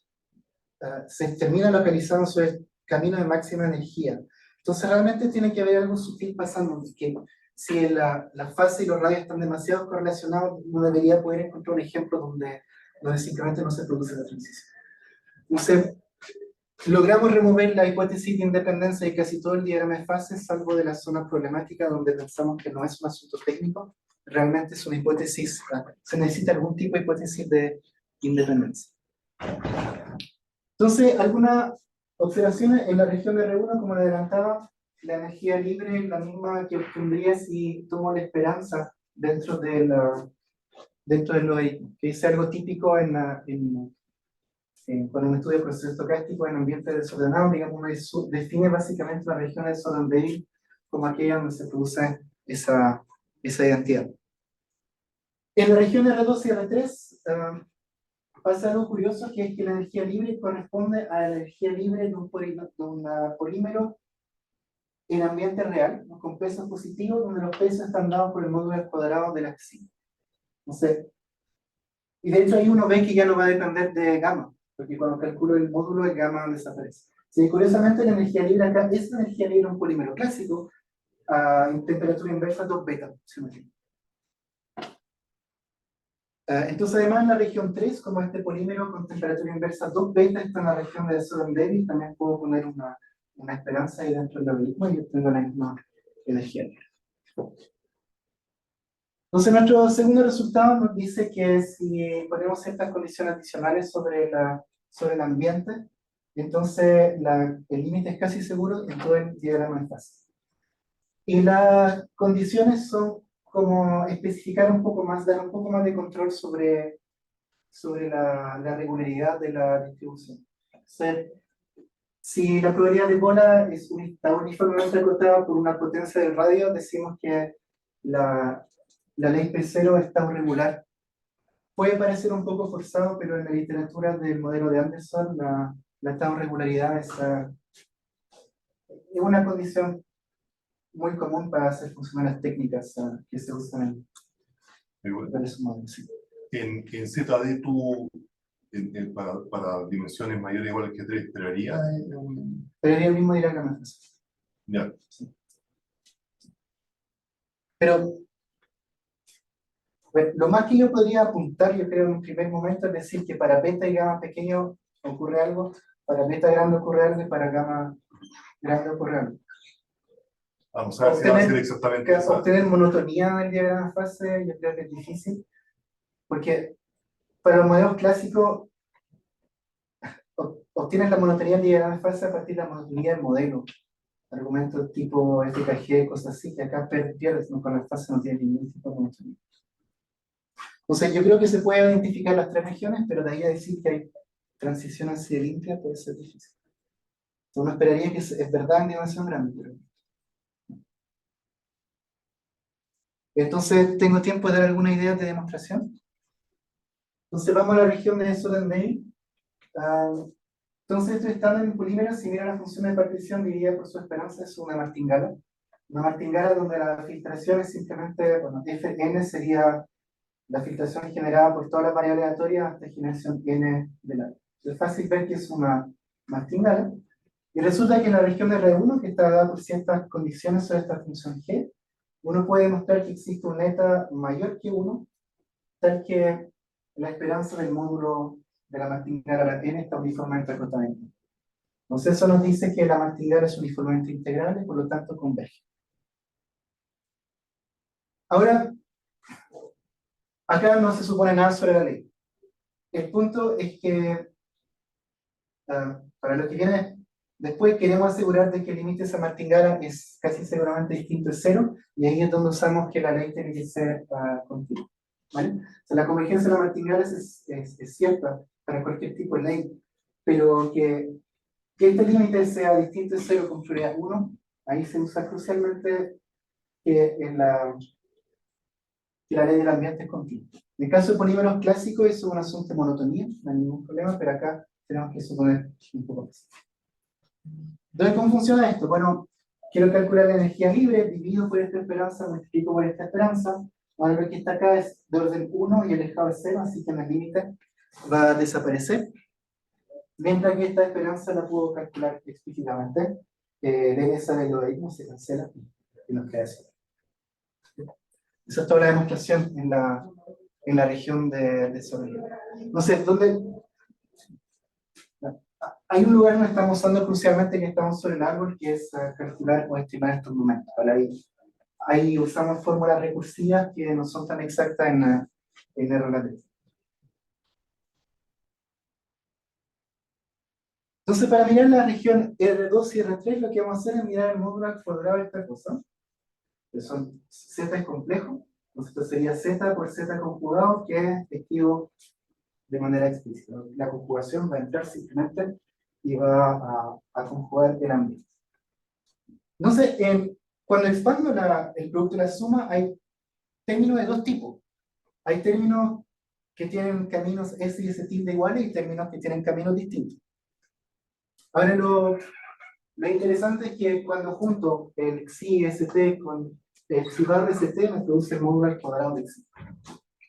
se termina localizando sobre el camino de máxima energía. Entonces realmente tiene que haber algo sutil pasando, que si la fase y los radios están demasiado correlacionados, no debería poder encontrar un ejemplo donde simplemente no se produce la transición. Entonces, logramos remover la hipótesis de independencia de casi todo el diagrama de fases, salvo de la zona problemática donde pensamos que no es un asunto técnico, realmente es una hipótesis, se necesita algún tipo de hipótesis de independencia. Entonces, algunas observaciones en la región de R1, como le adelantaba, la energía libre es la misma que obtendría si tomo la esperanza dentro del logaritmo, que es algo típico cuando uno estudia procesos estocásticos en ambientes desordenados. Digamos, uno define básicamente la región de Soranderi como aquella donde se produce esa identidad. En la región R2 y R3 pasa algo curioso, que es que la energía libre corresponde a la energía libre de un polímero en ambiente real, con pesos positivos, donde los pesos están dados por el módulo al cuadrado de la xi. Y de hecho ahí uno ve que ya no va a depender de gamma. porque cuando calculo el módulo, el gamma desaparece. Sí, curiosamente, la energía libre acá es la energía libre de un polímero clásico en temperatura inversa 2 beta. ¿Sí me entiende? Entonces, además, en la región 3, como este polímero con temperatura inversa 2 beta está en la región de Soden-Levy, también puedo poner una esperanza ahí dentro del algoritmo y obtengo la misma energía libre. Entonces, nuestro segundo resultado nos dice que si ponemos ciertas condiciones adicionales sobre el ambiente, entonces el límite es casi seguro en todo el diagrama de fase. Y las condiciones son como especificar un poco más, dar un poco más de control sobre la regularidad de la distribución. Entonces, si la probabilidad de bola está uniformemente acotada por una potencia del radio, decimos que la ley P0 está regular. Puede parecer un poco forzado, pero en la literatura del modelo de Anderson, la estado regularidad es una condición muy común para hacer funcionar las técnicas que se usan en esos modelos. Sí. En ZD tú, para dimensiones mayores o iguales que 3, ¿esperarías? Esperaría el mismo diagrama. Ya. Sí. Pero bueno, lo más que yo podría apuntar, yo creo, en un primer momento, es decir que para beta y gamma pequeño ocurre algo, para beta grande ocurre algo y para gamma grande ocurre algo. Vamos a ver si va a ser exactamente eso. Obtener monotonía en el diagrama de fase, yo creo que es difícil, porque para los modelos clásicos obtienes la monotonía del diagrama de fase a partir de la monotonía del modelo. Argumentos tipo FKG, cosas así, que acá pierdes, ¿no? Con la fase no tiene ningún tipo de monotonía. Entonces yo creo que se puede identificar las tres regiones, pero de ahí a decir que hay transición hacia limpia puede ser difícil. Uno esperaría que es verdad en dimensión grande, pero... Entonces, ¿tengo tiempo de dar alguna idea de demostración? Entonces vamos a la región de Soden-Levy. Entonces, esto estándar en polímeros, si mira la función de partición dividida por su esperanza, es una martingala. Una martingala donde la filtración es simplemente, bueno, Fn sería la filtración generada por todas las variables aleatorias hasta generación n de la. Es fácil ver que es una martingala. Y resulta que en la región de R1, que está dada por ciertas condiciones sobre esta función g, uno puede demostrar que existe un eta mayor que 1, tal que la esperanza del módulo de la martingala n está uniformemente acotada. Entonces eso nos dice que la martingala es uniformemente integrable, por lo tanto converge. Ahora, acá no se supone nada sobre la ley. El punto es que, para los que vienen después, queremos asegurar de que el límite de esa martingala es casi seguramente distinto de 0, y ahí es donde usamos que la ley tiene que ser continua. ¿Vale? O sea, la convergencia de la martingala es cierta para cualquier tipo de ley, pero que este límite sea distinto de 0 con probabilidad 1, ahí se usa crucialmente que la ley del ambiente es continua. En el caso de polímeros clásicos, eso es un asunto de monotonía, no hay ningún problema, pero acá tenemos que suponer un poco más. Entonces, ¿cómo funciona esto? Bueno, quiero calcular la energía libre, divido por esta esperanza, multiplico por esta esperanza. Ahora lo que está acá es de orden 1 y alejado de 0, así que en el límite va a desaparecer. Mientras que esta esperanza la puedo calcular explícitamente. De esa del logaritmo se cancela y nos queda 0. Esa es toda la demostración en la región de Soden. No sé, ¿dónde? Hay un lugar donde estamos usando crucialmente que estamos sobre el árbol, que es calcular o estimar estos momentos. Ahí usamos fórmulas recursivas que no son tan exactas en R latente. Entonces, para mirar la región R2 y R3, lo que vamos a hacer es mirar el módulo al cuadrado de esta cosa, que son Z es complejo. Entonces, esto sería Z por Z conjugado, que escribo de manera explícita. La conjugación va a entrar simplemente y va a conjugar el ambiente. Entonces, cuando expando el producto de la suma, hay términos de dos tipos. Hay términos que tienen caminos S y S tilde iguales y términos que tienen caminos distintos. Ahora, lo interesante es que cuando junto el xi st con el xi barra st, me produce el módulo al cuadrado de xi.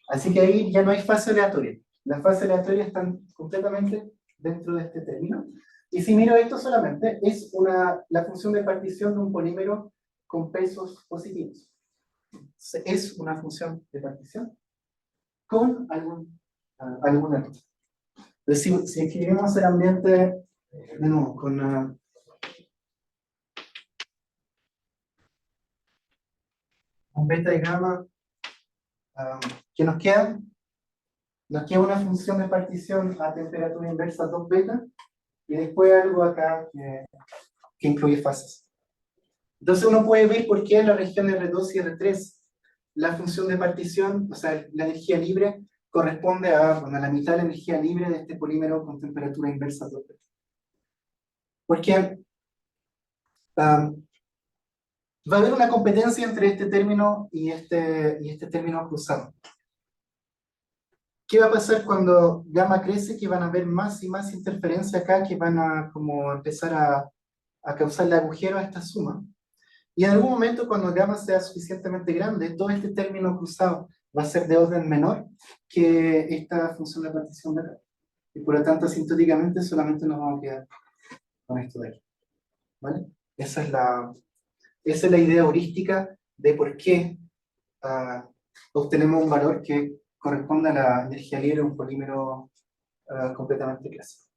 Así que ahí ya no hay fase aleatoria. Las fases aleatorias están completamente dentro de este término. Y si miro esto solamente, es la función de partición de un polímero con pesos positivos. Es una función de partición con algún error. Entonces, si escribimos el ambiente, de nuevo, con beta y gamma, ¿qué nos queda? Nos queda una función de partición a temperatura inversa 2 beta, y después algo acá que incluye fases. Entonces uno puede ver por qué en la región R2 y R3 la función de partición, o sea, la energía libre, corresponde a la mitad de la energía libre de este polímero con temperatura inversa 2 beta. Porque va a haber una competencia entre este término y este término cruzado. ¿Qué va a pasar cuando gamma crece? Que van a haber más y más interferencia acá que van a como empezar a causarle agujero a esta suma. Y en algún momento cuando gamma sea suficientemente grande, todo este término cruzado va a ser de orden menor que esta función de partición de acá. Y por lo tanto, asintóticamente solamente nos vamos a quedar con esto de aquí. ¿Vale? Esa es la idea heurística de por qué obtenemos un valor que corresponde a la energía libre de un polímero completamente clásico.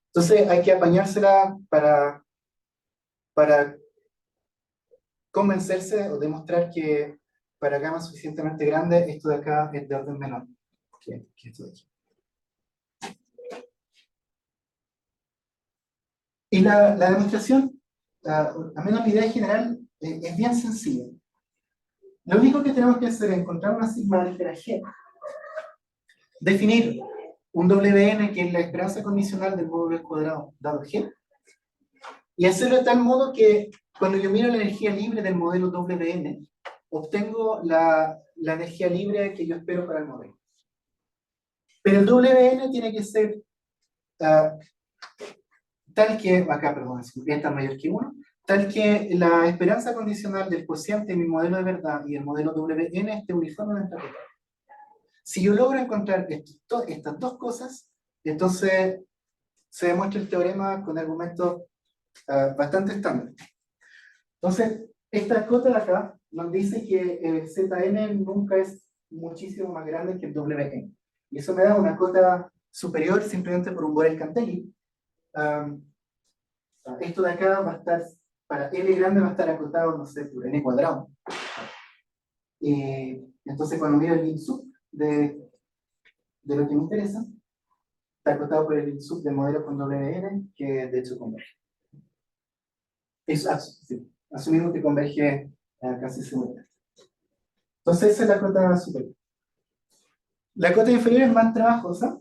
Entonces hay que apañársela para convencerse o demostrar que para gamma suficientemente grande, esto de acá es de orden menor que esto de aquí. Y la demostración, al menos la idea general, es bien sencilla. Lo único que tenemos que hacer es encontrar una sigma álgebra G, definir un WN que es la esperanza condicional del módulo al cuadrado dado G, y hacerlo de tal modo que cuando yo miro la energía libre del modelo WN, obtengo la energía libre que yo espero para el modelo. Pero el WN tiene que ser tal que, acá, perdón, esta es mayor que 1, tal que la esperanza condicional del cociente de mi modelo de verdad y el modelo WN esté uniformemente acotada. Si yo logro encontrar estas dos cosas, entonces se demuestra el teorema con argumentos bastante estándar. Entonces, esta cota de acá nos dice que el Zn nunca es muchísimo más grande que el Wn. Y eso me da una cota superior simplemente por un Borel-Cantelli. Esto de acá va a estar, para L grande va a estar acotado, no sé, por N cuadrado. Entonces, cuando miro el sub de lo que me interesa, está acotado por el sub del modelo con Wn, que de hecho converge. Sí, asumimos que converge casi seguramente. Entonces, esa es la cota superior. La cota inferior es más trabajosa.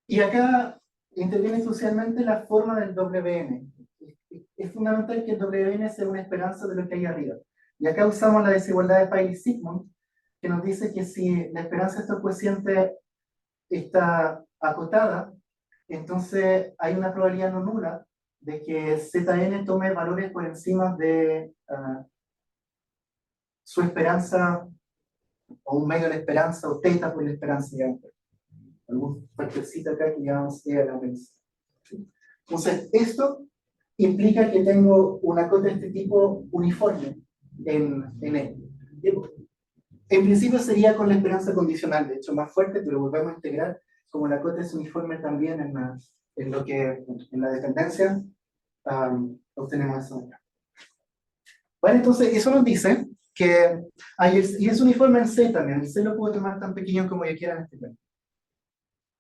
Y acá interviene socialmente la forma del WN. Es fundamental que el WN sea una esperanza de lo que hay arriba. Y acá usamos la desigualdad de Pauli-Sigmund, que nos dice que si la esperanza de estos coeficientes está acotada, entonces hay una probabilidad no nula de que Zn tome valores por encima de su esperanza, o un medio de la esperanza, o teta por la esperanza, digamos. Algún factorcito acá que llamamos E a la vez. Entonces, esto implica que tengo una cota de este tipo uniforme en E. En principio sería con la esperanza condicional, de hecho más fuerte, pero volvemos a integrar, como la cota es uniforme también en la dependencia, obtenemos eso acá. Vale, entonces eso nos dice que, y es uniforme en C también, el C lo puedo tomar tan pequeño como yo quiera en este plano.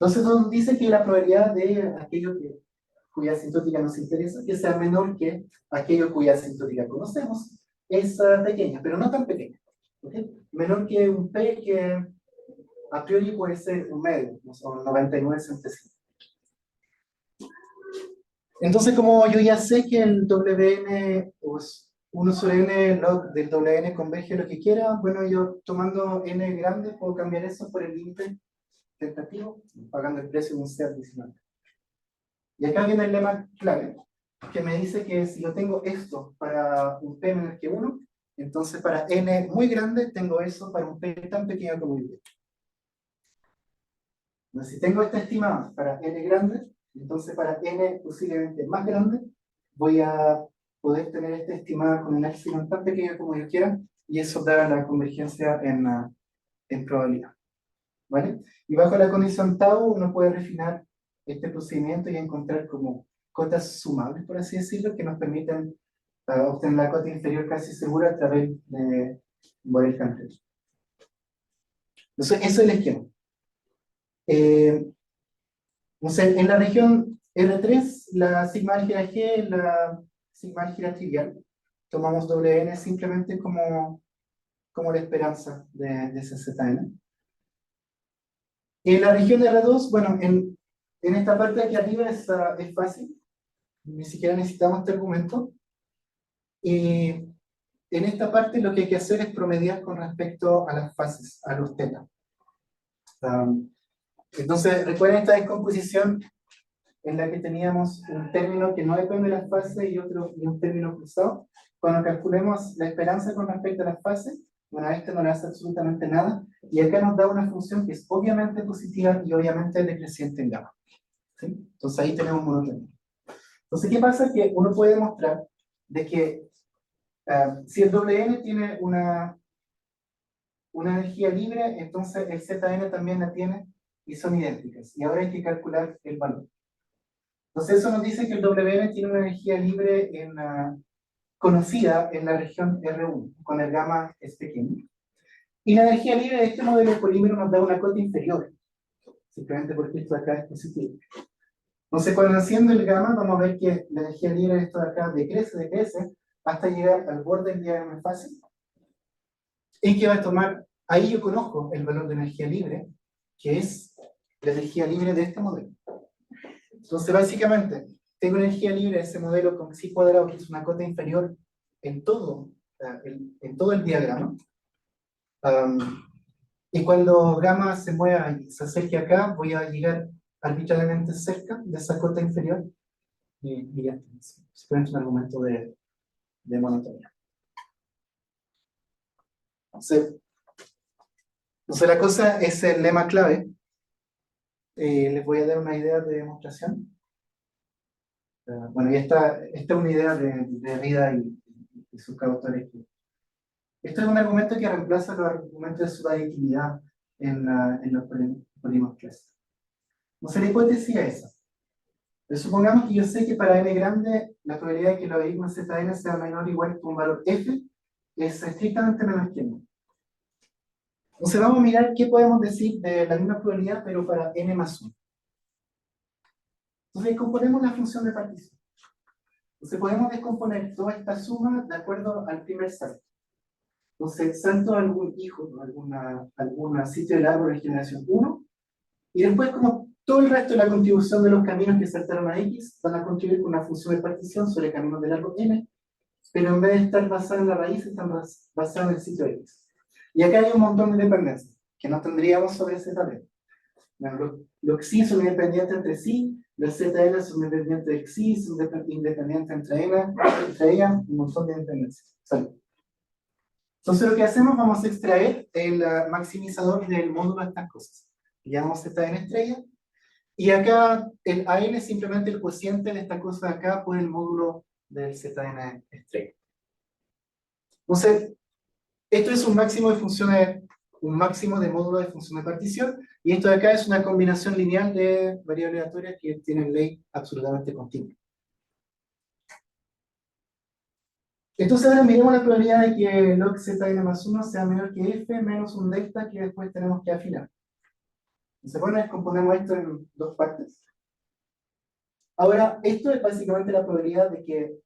Entonces nos dice que la probabilidad de aquello cuya asintótica nos interesa, que sea menor que aquello cuya asintótica conocemos, es pequeña, pero no tan pequeña. ¿Okay? Menor que un P que a priori puede ser un medio, son 99 centésimos. Entonces, como yo ya sé que el WN, pues 1 sobre n log del WN converge lo que quiera, bueno, yo tomando n grande puedo cambiar eso por el límite tentativo, pagando el precio de un C adicional. Y acá viene el lema clave, que me dice que si yo tengo esto para un P menor que 1, entonces para n muy grande tengo eso para un P tan pequeño como yo. Entonces, si tengo esta estimada para n grande, entonces para n posiblemente más grande, voy a poder tener esta estimada con un epsilon tan pequeño como yo quiera, y eso da la convergencia en probabilidad. ¿Vale? Y bajo la condición tau uno puede refinar este procedimiento y encontrar como cotas sumables, por así decirlo, que nos permiten obtener la cota inferior casi segura a través de Borel-Cantor. Entonces, eso es el esquema. Entonces, en la región R3, la sigma álgebra G, la sigma álgebra trivial, tomamos Wn simplemente como la esperanza de ese Zn. En la región de R2, bueno, en esta parte de aquí arriba es fácil, ni siquiera necesitamos este argumento. Y en esta parte lo que hay que hacer es promediar con respecto a las fases, a los tetas. Entonces, recuerden esta descomposición en la que teníamos un término que no depende de las fases y un término cruzado. Cuando calculemos la esperanza con respecto a las fases, bueno, a este no le hace absolutamente nada, y acá nos da una función que es obviamente positiva y obviamente decreciente en gamma. ¿Sí? Entonces ahí tenemos monotérmico. Entonces, ¿qué pasa? Que uno puede demostrar de que si el Wn tiene una energía libre, entonces el Zn también la tiene y son idénticas. Y ahora hay que calcular el valor. Entonces eso nos dice que el Wn tiene una energía libre conocida en la región R1, con el gamma es pequeño. Y la energía libre de este modelo de polímero nos da una cota inferior, simplemente porque esto de acá es positivo. Entonces, cuando haciendo el gamma, vamos a ver que la energía libre de esto de acá decrece, hasta llegar al borde del diagrama fácil. ¿Y qué va a tomar? Ahí yo conozco el valor de energía libre, que es la energía libre de este modelo. Entonces, básicamente, tengo energía libre de ese modelo con psi cuadrado, que es una cota inferior en todo el diagrama. Y cuando gamma se mueva y se acerque acá, voy a llegar arbitrariamente cerca de esa cota inferior y ya está. Es un argumento de monotonía. Entonces, la cosa es el lema clave. Les voy a dar una idea de demostración. Bueno, y esta es una idea de Rida y sus coautores. Esto es un argumento que reemplaza los argumentos de su aditividad en los polímeros clásicos. Entonces, la hipótesis es esa. Pero supongamos que yo sé que para n grande la probabilidad de que el logaritmo Zn sea menor o igual que un valor f es estrictamente menos que 1. Entonces vamos a mirar qué podemos decir de la misma probabilidad, pero para n más 1. Entonces descomponemos la función de partición. Entonces podemos descomponer toda esta suma de acuerdo al primer salto. Entonces salto a algún hijo, algún sitio del árbol de generación 1, y después como todo el resto de la contribución de los caminos que saltaron a X van a contribuir con una función de partición sobre caminos de largo n, pero en vez de estar basada en la raíz, están basadas en el sitio X. Y acá hay un montón de dependencias que no tendríamos sobre ZT. Bueno, los xi son independientes entre sí, los ZL son independientes de xi, son independientes entre ellas, un montón de independencias. ¿Sale? Entonces lo que hacemos, vamos a extraer el maximizador del módulo de estas cosas. Llamamos Zn estrella, y acá el AN es simplemente el cociente de esta cosa de acá por el módulo del Zn estrella. Entonces, esto es un máximo de módulo de función de partición, y esto de acá es una combinación lineal de variables aleatorias que tienen ley absolutamente continua. Entonces ahora miremos la probabilidad de que log Zn más 1 sea menor que f menos un delta que después tenemos que afinar. Entonces bueno, descomponemos esto en dos partes. Ahora, esto es básicamente la probabilidad de que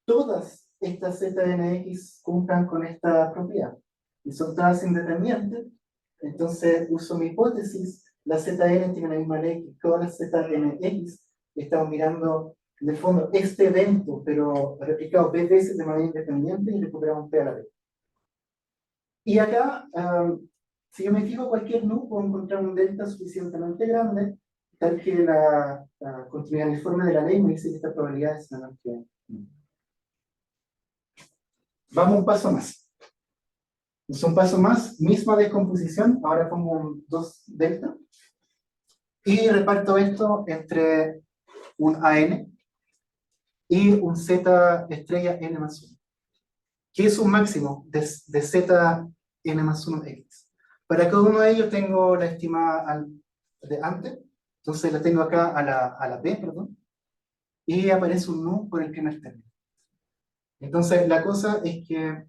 todas estas ZNX cumplan con esta propiedad. Y son todas independientes. Entonces uso mi hipótesis, la Zn tiene la misma ley que todas las ZNX. Estamos mirando en el fondo este evento, pero replicado b veces de manera independiente y recuperamos p a la vez. Y acá, si yo me fijo cualquier nu, puedo encontrar un delta suficientemente grande, tal que la continuidad uniforme de la ley me dice que esta probabilidad es menor que 1. Vamos un paso más. Es un paso más, misma descomposición, ahora pongo un 2 delta. Y reparto esto entre un AN y un Z estrella n más 1, que es un máximo de Z n más 1 X. Para cada uno de ellos tengo la estimada de antes, entonces la tengo acá a la P, perdón, y aparece un nu por el primer término. Entonces la cosa es que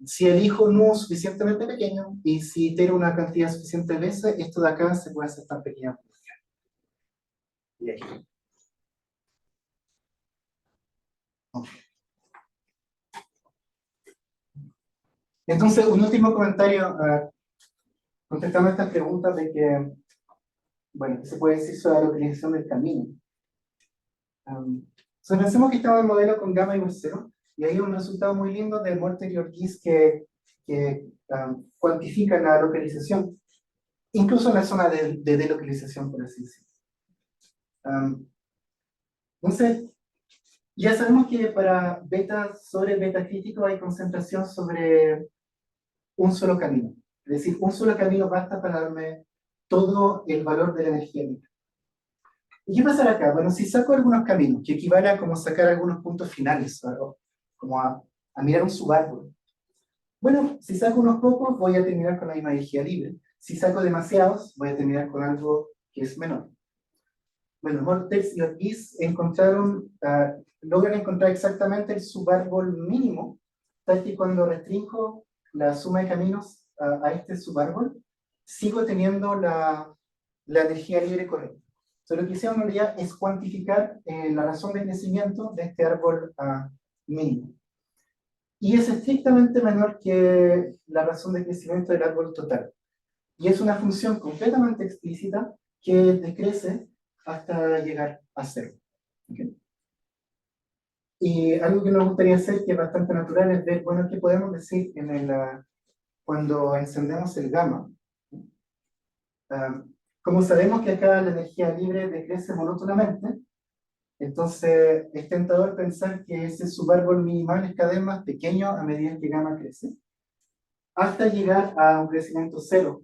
si elijo nu suficientemente pequeño y si itero una cantidad suficiente de veces, esto de acá se puede hacer tan pequeño como quiera. Y ahí. Ok. Entonces, un último comentario contestando estas preguntas de que, bueno, ¿qué se puede decir sobre la localización del camino? Pensemos que estamos en el modelo con gamma igual 0, y hay un resultado muy lindo de Morter y Ortiz que cuantifica la localización, incluso en la zona de delocalización, por así decirlo. Entonces, ya sabemos que para beta sobre beta crítico hay concentración sobre un solo camino. Es decir, un solo camino basta para darme todo el valor de la energía libre. ¿Y qué pasará acá? Bueno, si saco algunos caminos, que equivale a como sacar algunos puntos finales, ¿no? Como a mirar un subárbol. Bueno, si saco unos pocos, voy a terminar con la misma energía libre. Si saco demasiados, voy a terminar con algo que es menor. Bueno, Mortex y Ortiz logran encontrar exactamente el subárbol mínimo, tal que cuando restringo la suma de caminos a este subárbol, sigo teniendo la energía libre correcta. Entonces, lo que hicieron en realidad es cuantificar la razón de crecimiento de este árbol mínimo. Y es estrictamente menor que la razón de crecimiento del árbol total. Y es una función completamente explícita que decrece hasta llegar a cero. ¿Okay? Y algo que nos gustaría hacer, que es bastante natural, es ver, bueno, qué podemos decir cuando encendemos el gamma. Como sabemos que acá la energía libre decrece monótonamente, entonces es tentador pensar que ese subárbol minimal es cada vez más pequeño a medida que gamma crece, hasta llegar a un crecimiento cero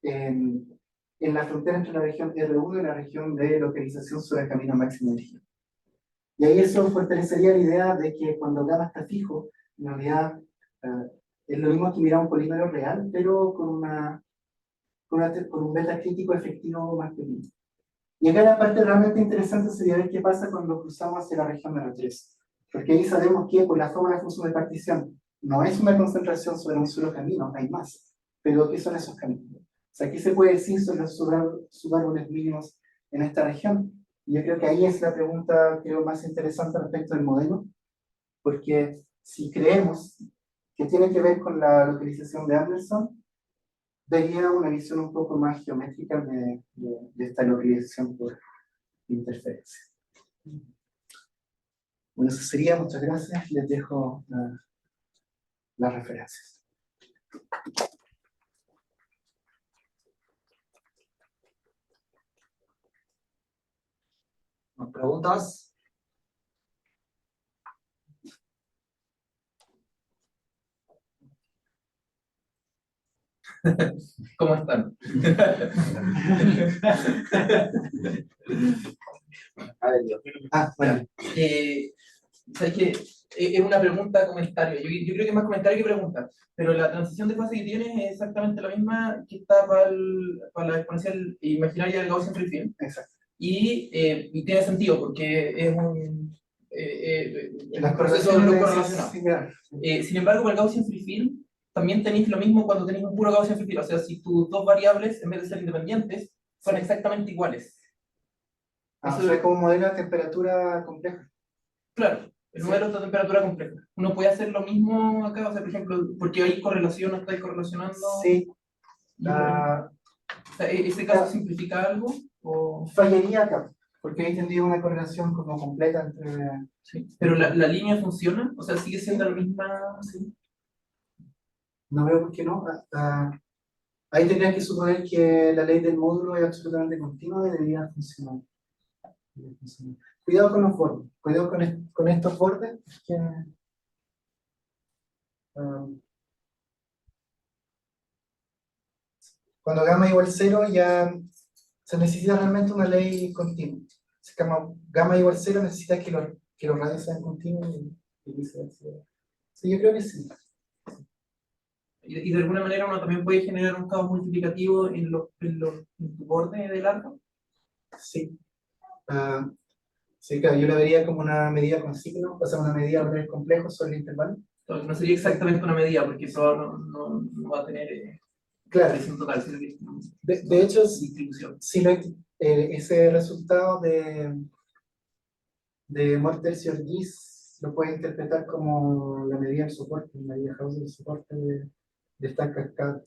en la frontera entre la región R1 y la región de localización sobre el camino máximo de energía. Y ahí eso fortalecería la idea de que cuando gamma está fijo, en realidad es lo mismo que mirar un polímero real, pero con un beta crítico efectivo más pequeño. Y acá la parte realmente interesante sería ver qué pasa cuando cruzamos hacia la región de R3. Porque ahí sabemos que por la forma de función de partición no es una concentración sobre un solo camino, hay más. Pero ¿qué son esos caminos? O sea, ¿qué se puede decir sobre los subárboles mínimos en esta región? Y yo creo que ahí es la pregunta, creo, más interesante respecto del modelo, porque si creemos que tiene que ver con la localización de Anderson, daría una visión un poco más geométrica de esta localización por interferencia. Bueno, eso sería, muchas gracias, les dejo las referencias. ¿Más preguntas? ¿Cómo están? A ver, yo. Bueno, ¿Sabes qué? Es una pregunta, comentario. Yo creo que es más comentario que pregunta. Pero la transición de fase que tienes es exactamente la misma que está para la exponencial imaginaria del Gaussian free field. exacto. Y tiene sentido porque es un Las proceso correlaciones no de correlacionado. similar. Sin embargo, con el Gaussian free field también tenéis lo mismo cuando tenéis un puro Gaussian free field. O sea, si tus dos variables, en vez de ser independientes, son exactamente iguales. O sea, como un modelo de temperatura compleja. Claro, el Sí. modelo de temperatura compleja. Uno puede hacer lo mismo acá, o sea, por ejemplo, porque hay correlación, no estáis correlacionando. Sí. O sea, ¿ese caso simplifica algo? ¿O? Fallaría acá, porque ahí tendría una correlación como completa entre... Sí. Pero la línea funciona, o sea, sigue siendo la misma. Sí. No veo por qué no. Ahí tendrías que suponer que la ley del módulo es absolutamente continua y debería funcionar. Cuidado con los bordes, cuidado con estos bordes que... cuando gamma igual 0 ya Se necesita realmente una ley continua. Si gamma igual cero, necesita que los radios sean continuos y viceversa. Sí, yo creo que sí. Y de alguna manera uno también puede generar un caos multiplicativo en tu borde del arco. Sí. Ah, sí, claro, yo lo vería como una medida con signo, o sea, una medida de valores complejos sobre el intervalo. Entonces, no sería exactamente una medida, porque eso no va a tener Claro, presión total, sino que es una de hecho, distribución. si ese resultado de Mortel-Ortiz lo puede interpretar como la medida del soporte, la medida Gauss del soporte de esta cascada.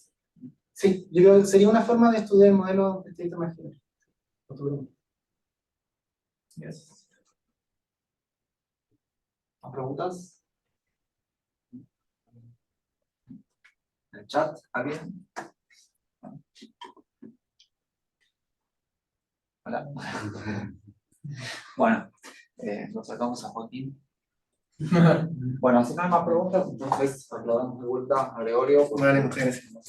Sí, yo creo que sería una forma de estudiar el modelo de estricto imaginario. Futuro. Yes. ¿Más preguntas? ¿En el chat? ¿Alguien? Hola. Bueno, nos sacamos a Joaquín. Bueno, si no hay más preguntas, entonces aplaudamos de vuelta a Gregorio. Vale, muchas gracias.